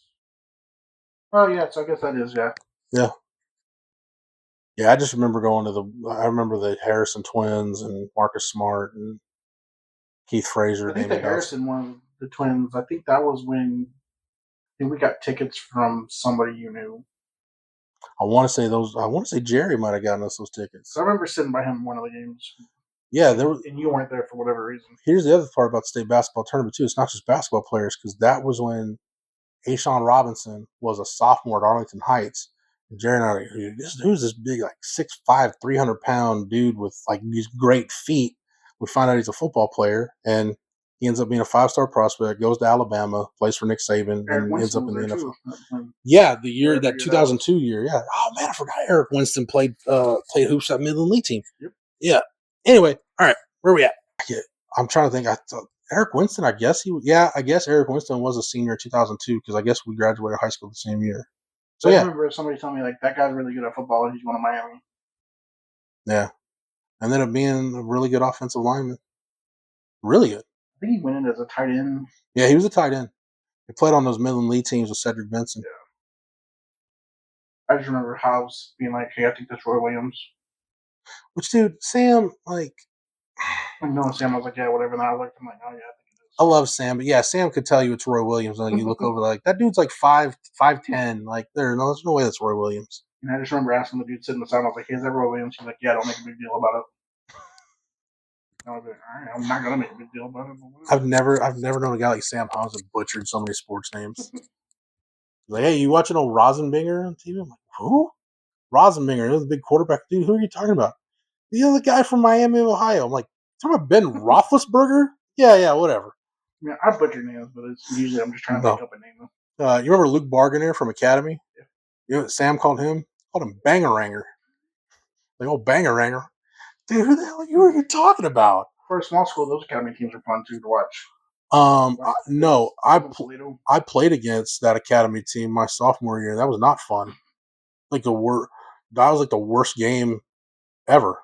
Oh yeah, so I guess that is Yeah. Yeah, I just remember I remember the Harrison twins and Marcus Smart and Keith Frazier. I think the Harrison one, the twins, I think that was when we got tickets from somebody you knew. I want to say Jerry might have gotten us those tickets. I remember sitting by him in one of the games. Yeah, and you weren't there for whatever reason. Here's the other part about the state basketball tournament too. It's not just basketball players, because that was when Ashawn Robinson was a sophomore at Arlington Heights. And Jerry and I were like, who's this big, like 6'5", 300-pound dude with like these great feet? We find out he's a football player, and He ends up being a 5-star prospect, goes to Alabama, plays for Nick Saban, Eric and ends Winston up in was the there NFL. too. Yeah, the year Whatever that year 2002 year. Yeah. Oh man, I forgot Eric Winston played hoops at Midland League team. Yep. Yeah. Anyway, all right, where are we at? I'm trying to think. I thought Eric Winston. I guess I guess Eric Winston was a senior in 2002 because I guess we graduated high school the same year. So I yeah, remember somebody telling me like that guy's really good at football and he's going to Miami. yeah, and then being a really good offensive lineman. Really good. I think he went in as a tight end. Yeah, he was a tight end. He played on those Midland League teams with Cedric Benson. Yeah. I just remember House being like, "Hey, I think that's Roy Williams." Which, dude, Sam, like, knowing Sam, I was like, "Yeah, whatever." And I was like, "I'm like, oh yeah, I think it is." I love Sam, but yeah, Sam could tell you it's Roy Williams, and then you look over like that dude's like 5'10". Like, there's no way that's Roy Williams. And I just remember asking the dude sitting beside him, I was like, "Hey, is that Roy Williams?" He's like, "Yeah, don't make a big deal about it." I was like, "All right, I'm not gonna make a big deal about it." I've never known a guy like Sam Howe that butchered so many sports names. Like, hey, you watching old Rosenbinger on TV? I'm like, who? Rosenbinger, he's the big quarterback. Dude, who are you talking about? The other guy from Miami, Ohio. I'm like, talking about Ben Roethlisberger? Yeah, whatever. Yeah, I butcher names, but it's usually I'm just trying to make up a name. You remember Luke Bargainer from Academy? Yeah. You know what Sam called him? Called him Bangeranger. Like, oh, Bangeranger. Dude, who the hell are you talking about? For a small school, those Academy teams are fun too to watch. No, I played against that Academy team my sophomore year. That was not fun. Like that was like the worst game ever.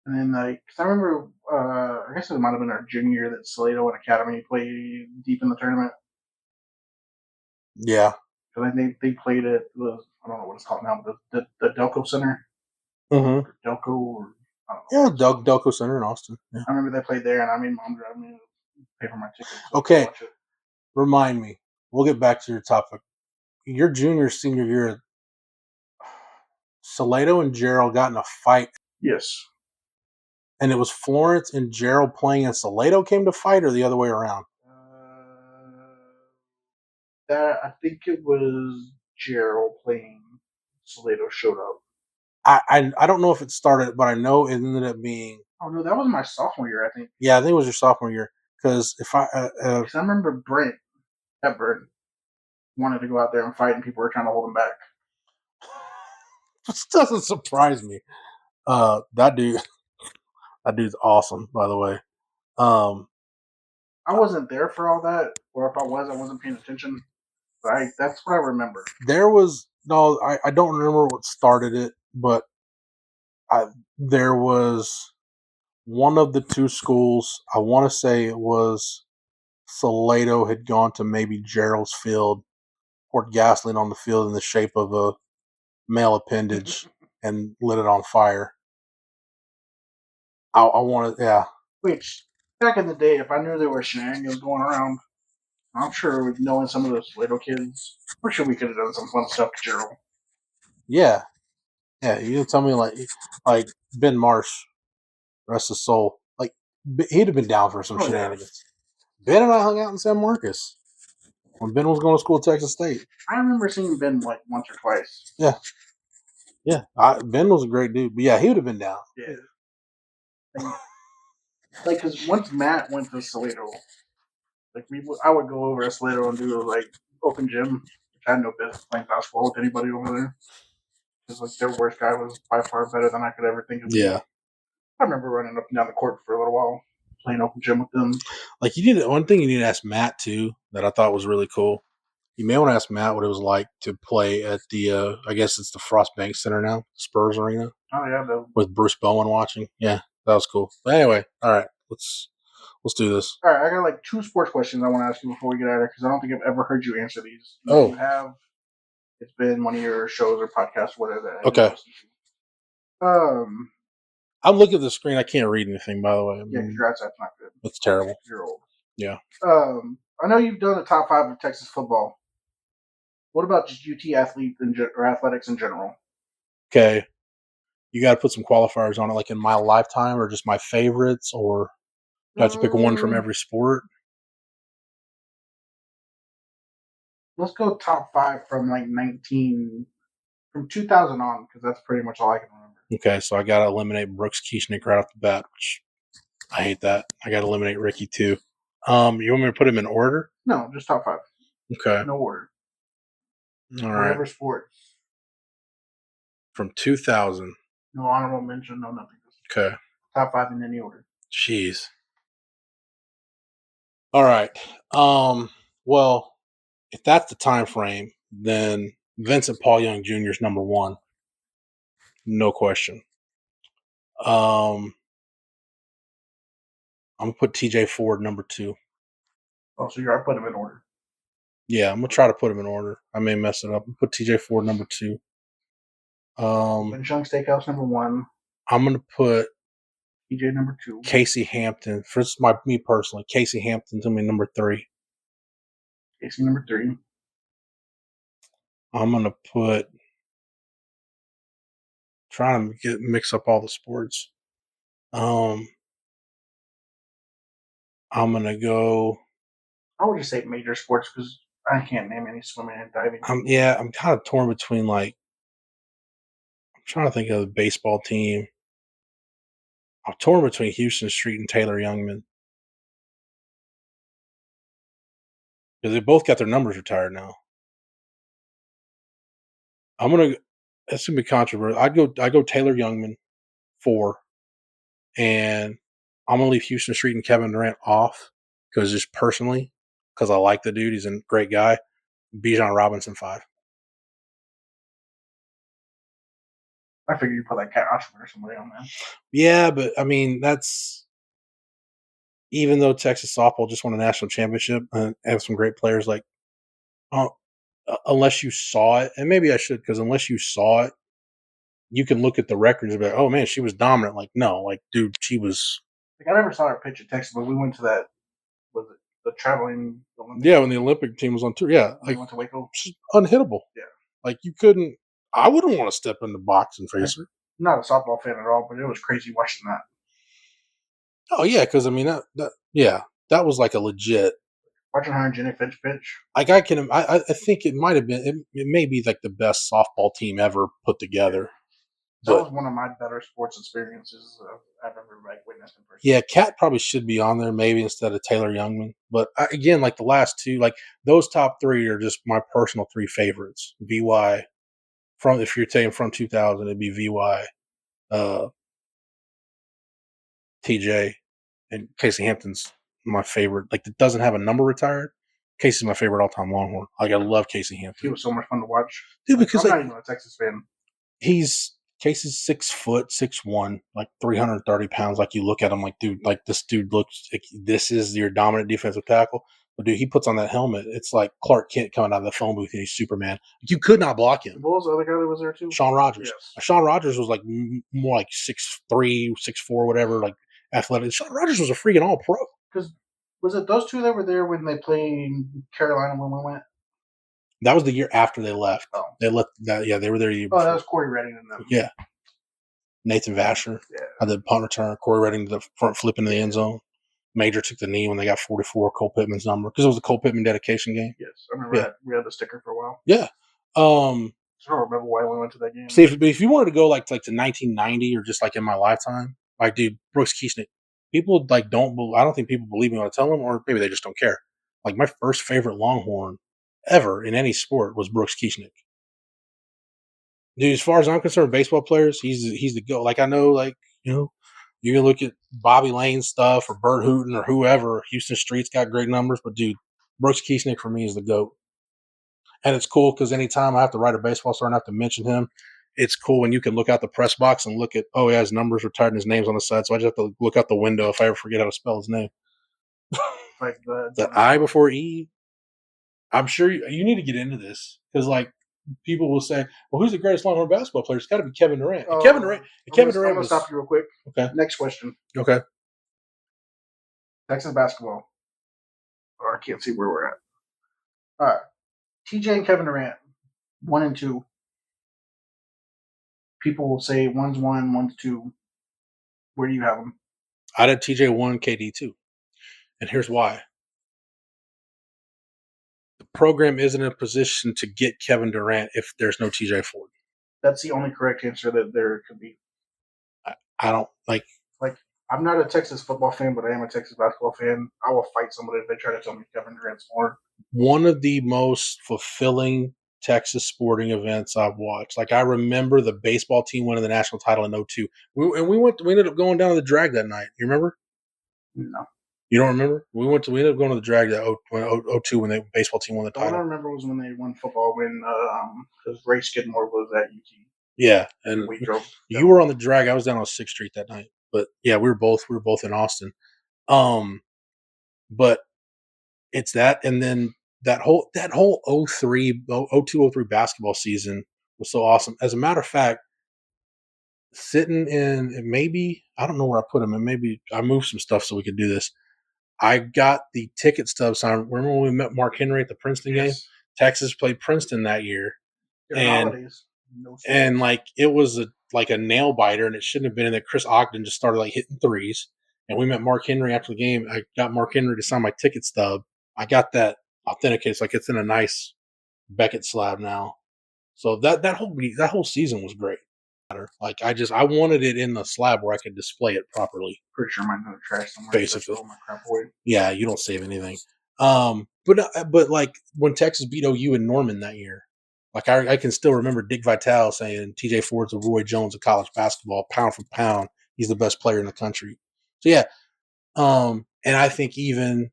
And then, like, cause I remember, I guess it might have been our junior year that Salado and Academy played deep in the tournament. Yeah. Because I think they played at I don't know what it's called now, but the Delco Center. Mm-hmm. Or Delco, or I don't know. Yeah, Delco Center in Austin. Yeah. I remember they played there, and I made mom drive me to pay for my tickets. So okay. Remind me. We'll get back to your topic. Your senior year, Salado and Gerald got in a fight. Yes. And it was Florence and Gerald playing, and Salado came to fight, or the other way around? I think it was Gerald playing. Salado showed up. I don't know if it started, but I know it ended up being. Oh no, that was my sophomore year, I think. Yeah, I think it was your sophomore year because I remember Brent Hepburn wanted to go out there and fight, and people were trying to hold him back. This doesn't surprise me. That dude's awesome, by the way. I wasn't there for all that, or if I was, I wasn't paying attention. But that's what I remember. There was I don't remember what started it, but there was one of the two schools. I want to say it was Salado had gone to maybe Gerald's field, poured gasoline on the field in the shape of a male appendage, and lit it on fire. I wanted, yeah. Which, back in the day, if I knew there were shenanigans going around, I'm sure with knowing some of those little kids, I'm sure we could have done some fun stuff to Gerald. Yeah. Yeah, you tell me like Ben Marsh, rest his soul. Like he'd have been down for some shenanigans. Yeah. Ben and I hung out in San Marcos when Ben was going to school at Texas State. I remember seeing Ben like once or twice. Yeah. Yeah. Ben was a great dude. But yeah, he would have been down. Yeah. Like, because once Matt went to Salado, like I would go over to Salado and do like open gym. I had no business playing basketball with anybody over there. Because like their worst guy was by far better than I could ever think of. Yeah. I remember running up and down the court for a little while, playing open gym with them. Like one thing you need to ask Matt too that I thought was really cool. You may want to ask Matt what it was like to play at the I guess it's the Frost Bank Center now, Spurs Arena. Oh yeah, with Bruce Bowen watching. Yeah, that was cool. But anyway, all right, let's do this. All right, I got like 2 sports questions I want to ask you before we get out of here because I don't think I've ever heard you answer these. If you have, it's been one of your shows or podcasts, whatever. Okay. I'm looking at the screen. I can't read anything, by the way. Yeah, because your eyesight's not good. It's terrible. You're old. Yeah. I know you've done the top 5 of Texas football. What about just UT athletes or athletics in general? Okay. You got to put some qualifiers on it, like in my lifetime, or just my favorites, or do I have to pick one from every sport? Let's go top 5 from like 2000 on, because that's pretty much all I can remember. Okay, so I got to eliminate Brooks Kieschnick right off the bat, which I hate that. I got to eliminate Ricky too. You want me to put him in order? No, just top 5. Okay. No order. All Whatever right. sports. From 2000. No honorable mention, no nothing. Okay. Top 5 in any order. Jeez. All right. Well, if that's the time frame, then Vincent Paul Young Jr. is number 1. No question. I'm gonna put TJ Ford number 2. Oh, so you are putting them in order. Yeah, I'm gonna try to put them in order. I may mess it up. I'll put TJ Ford number 2. Chung Steakhouse number 1. I'm gonna put TJ number 2. Casey Hampton. For me personally, Casey Hampton's gonna be number 3. Casey number 3. I'm gonna put. Trying to mix up all the sports. I'm gonna go. I would just say major sports because I can't name any swimming and diving. I'm kind of torn between I'm trying to think of the baseball team. I'm torn between Houston Street and Taylor Youngman because they both got their numbers retired now. That's gonna be controversial. I go Taylor Youngman 4, and I'm gonna leave Houston Street and Kevin Durant off because just personally, because I like the dude, he's a great guy. Bijan Robinson 5. I figured you put like Cat Oshman or somebody on there. Yeah, but I mean that's even though Texas softball just won a national championship and have some great players, like unless you saw it, and maybe I should because unless you saw it, you can look at the records and be like, oh man, she was dominant. Like no, like dude, she was. Like I never saw her pitch at Texas, but we went to that. Was it the traveling? Olympic Yeah, when the Olympic team was on tour, yeah, we went to Waco. She's unhittable. Yeah, like you couldn't. I wouldn't want to step in the box and face her. I'm not a softball fan at all, but it was crazy watching that. Oh yeah, because I mean that was like a legit. Watching her and Jenny Finch pitch. Like I think it might have been. It may be like the best softball team ever put together. That was one of my better sports experiences I've ever witnessed in person. Yeah, Cat probably should be on there maybe instead of Taylor Youngman. But again, like the last two, like those top 3 are just my personal 3 favorites. VY from if you're taking from 2000, it'd be VY, TJ, and Casey Hampton's my favorite. Like it doesn't have a number retired. Casey's my favorite all-time Longhorn. Like I love Casey Hampton. He was so much fun to watch, dude. Because I'm not even a Texas fan. Casey's 6', 6'1", like 330 pounds. Like you look at him, like dude, like this dude looks like this is your dominant defensive tackle. But dude, he puts on that helmet. It's like Clark Kent coming out of the phone booth and he's Superman. You could not block him. What was the other guy that was there too? Sean Rogers. Yes. Sean Rogers was like more like 6'3", 6'4", whatever, like athletic. Sean Rogers was a freaking all pro. Because was it those two that were there when they played Carolina when we went? That was the year after they left. Oh. They left that. Yeah, they were there. Oh, that was Corey Redding and them. Yeah. Nathan Vasher had the punt return. Corey Redding to the front flip into the end zone. Major took the knee when they got 44, Cole Pittman's number, because it was a Cole Pittman dedication game. Yes, I remember we had the sticker for a while. Yeah. I don't remember why we went to that game. See, if you wanted to go like to 1990 or just like in my lifetime, like dude, Brooks Kiesnick, people like I don't think people believe me when I tell them, or maybe they just don't care. Like my first favorite Longhorn ever in any sport was Brooks Kiesnick. Dude, as far as I'm concerned, baseball players, he's the GOAT. Like I know, like you can look at Bobby Lane stuff or Bert Hooton or whoever. Houston Street's got great numbers, but dude, Brooks Kiesnick for me is the GOAT. And it's cool because anytime I have to write a baseball star and I have to mention him, it's cool when you can look out the press box and look at, oh, yeah, his numbers retired and his name's on the side. So I just have to look out the window if I ever forget how to spell his name. Like the I before E. I'm sure you need to get into this because, like, people will say, well, who's the greatest Longhorn basketball player? It's got to be Kevin Durant. Kevin Durant. I'm going to stop you real quick. Okay. Next question. Okay. Texas basketball. Oh, I can't see where we're at. All right. TJ and Kevin Durant, 1 and 2. People will say one's 1, one's 2. Where do you have them? I'd have TJ 1, KD 2. And here's why. The program isn't in a position to get Kevin Durant if there's no TJ Ford. That's the only correct answer that there could be. I don't like. I'm not a Texas football fan, but I am a Texas basketball fan. I will fight somebody if they try to tell me Kevin Durant's more. One of the most fulfilling Texas sporting events I've watched. Like I remember the baseball team winning the national title in '02. We ended up going down to the drag that night. You remember? No. You don't remember? We ended up going to the drag that '02 when the baseball team won the The one I title. remember was when they won football when because Ray Skidmore was at UT. Yeah, and We drove. you were on the drag. I was down on 6th Street that night. But yeah, we were both in Austin. But it's that, and then that whole 02 03 basketball season was so awesome. As a matter of fact, sitting in maybe I don't know where I put them, and maybe I moved some stuff so we could do this. I got the ticket stubs. I remember when we met Mark Henry at the Princeton game. Texas played Princeton that year, and like it was like a nail biter, and it shouldn't have been. And then Chris Ogden just started like hitting threes, and we met Mark Henry after the game. I got Mark Henry to sign my ticket stub. I got that authenticated, it's like it's in a nice Beckett slab now. So that whole season was great. Like I wanted it in the slab where I could display it properly. Pretty sure mine's in the trash somewhere. Basically, all my crap away. Yeah, you don't save anything. But like when Texas beat OU in Norman that year, like I can still remember Dick Vitale saying TJ Ford's the Roy Jones of college basketball, pound for pound. He's the best player in the country. So yeah, and I think even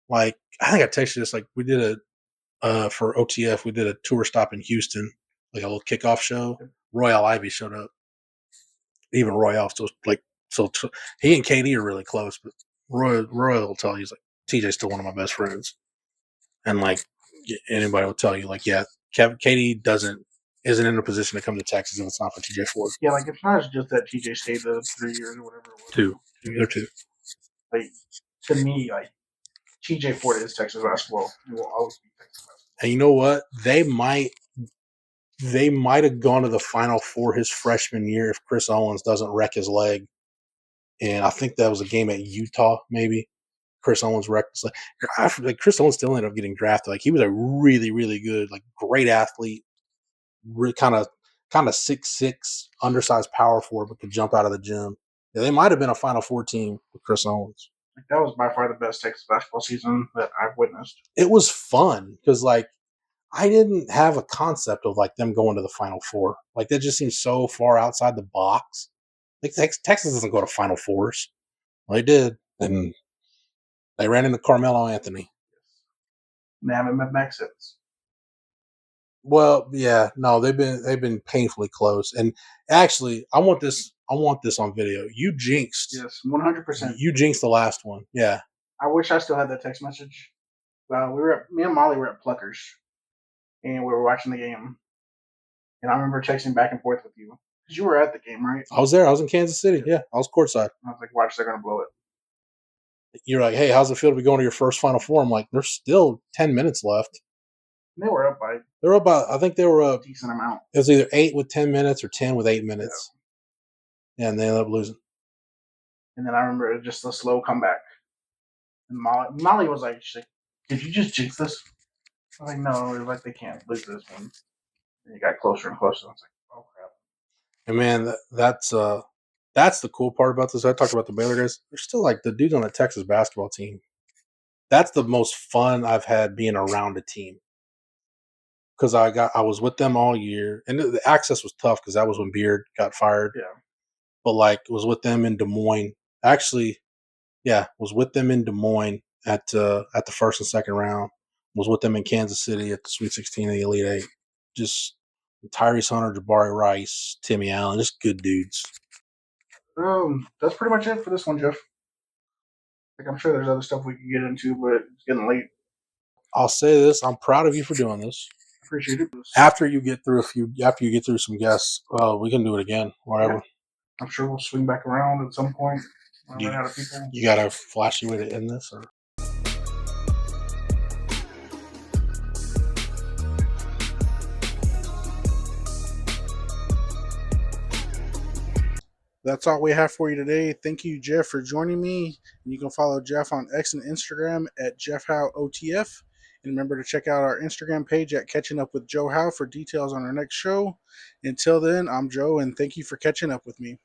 like I think I texted this, like we did for OTF, we did a tour stop in Houston, like a little kickoff show. Royale Ivy showed up. Even Royale still he and KD are really close, but Roy will tell you, he's like, TJ's still one of my best friends. And like anybody will tell you, like, yeah, KD isn't in a position to come to Texas if it's not for TJ Ford. Yeah, like it's not just that TJ stayed the 3 years or whatever it was. Two. Like to me, like TJ Ford is Texas basketball. He will always be Texas basketball. And you know what? They might have gone to the Final Four his freshman year if Chris Owens doesn't wreck his leg. And I think that was a game at Utah, maybe. Chris Owens wrecked his leg. Like Chris Owens still ended up getting drafted. Like he was a really, really good, like great athlete, kind of 6'6", undersized power forward, but could jump out of the gym. Yeah, they might have been a Final Four team with Chris Owens. Like that was by far the best Texas basketball season that I've witnessed. It was fun because like I didn't have a concept of like them going to the Final Four. Like that just seems so far outside the box. Like Texas doesn't go to Final Fours. Well, they did, and they ran into Carmelo Anthony. They haven't met back since. Well, yeah, no, they've been painfully close. And actually, I want this on video. You jinxed. Yes, 100%. You jinxed the last one. Yeah. I wish I still had that text message. Me and Molly were at Pluckers, and we were watching the game. And I remember texting back and forth with you because you were at the game, right? I was there. I was in Kansas City. Yeah, I was courtside. I was like, "Watch, they're gonna blow it." You're like, "Hey, how's it feel to be going to your first Final Four?" I'm like, "There's still 10 minutes left." And they were up by. They were about. I think they were a decent amount. It was either 8 with 10 minutes or 10 with 8 minutes. Yeah, and they ended up losing. And then I remember it was just a slow comeback. And Molly was like, "Did you just jinx this?" I was like, "No, it was like they can't lose this one." And it got closer and closer. I was like, "Oh crap!" And man, that's the cool part about this. I talked about the Baylor guys. They're still like the dudes on the Texas basketball team. That's the most fun I've had being around a team. Because I was with them all year, and the access was tough because that was when Beard got fired. Yeah. But like, was with them in Des Moines. Actually, yeah, was with them in Des Moines at the first and second round. Was with them in Kansas City at the Sweet 16 of the Elite Eight. Just Tyrese Hunter, Jabari Rice, Timmy Allen, just good dudes. That's pretty much it for this one, Jeff. Like I'm sure there's other stuff we could get into, but it's getting late. I'll say this: I'm proud of you for doing this. Appreciate it. After you get through some guests, we can do it again, wherever. Yeah. I'm sure we'll swing back around at some point. You got a flashy way to end this, or? That's all we have for you today. Thank you, Jeff, for joining me. And you can follow Jeff on X and Instagram at Jeff Howe OTF. And remember to check out our Instagram page at Catching Up with Joe Howe for details on our next show. Until then, I'm Joe, and thank you for catching up with me.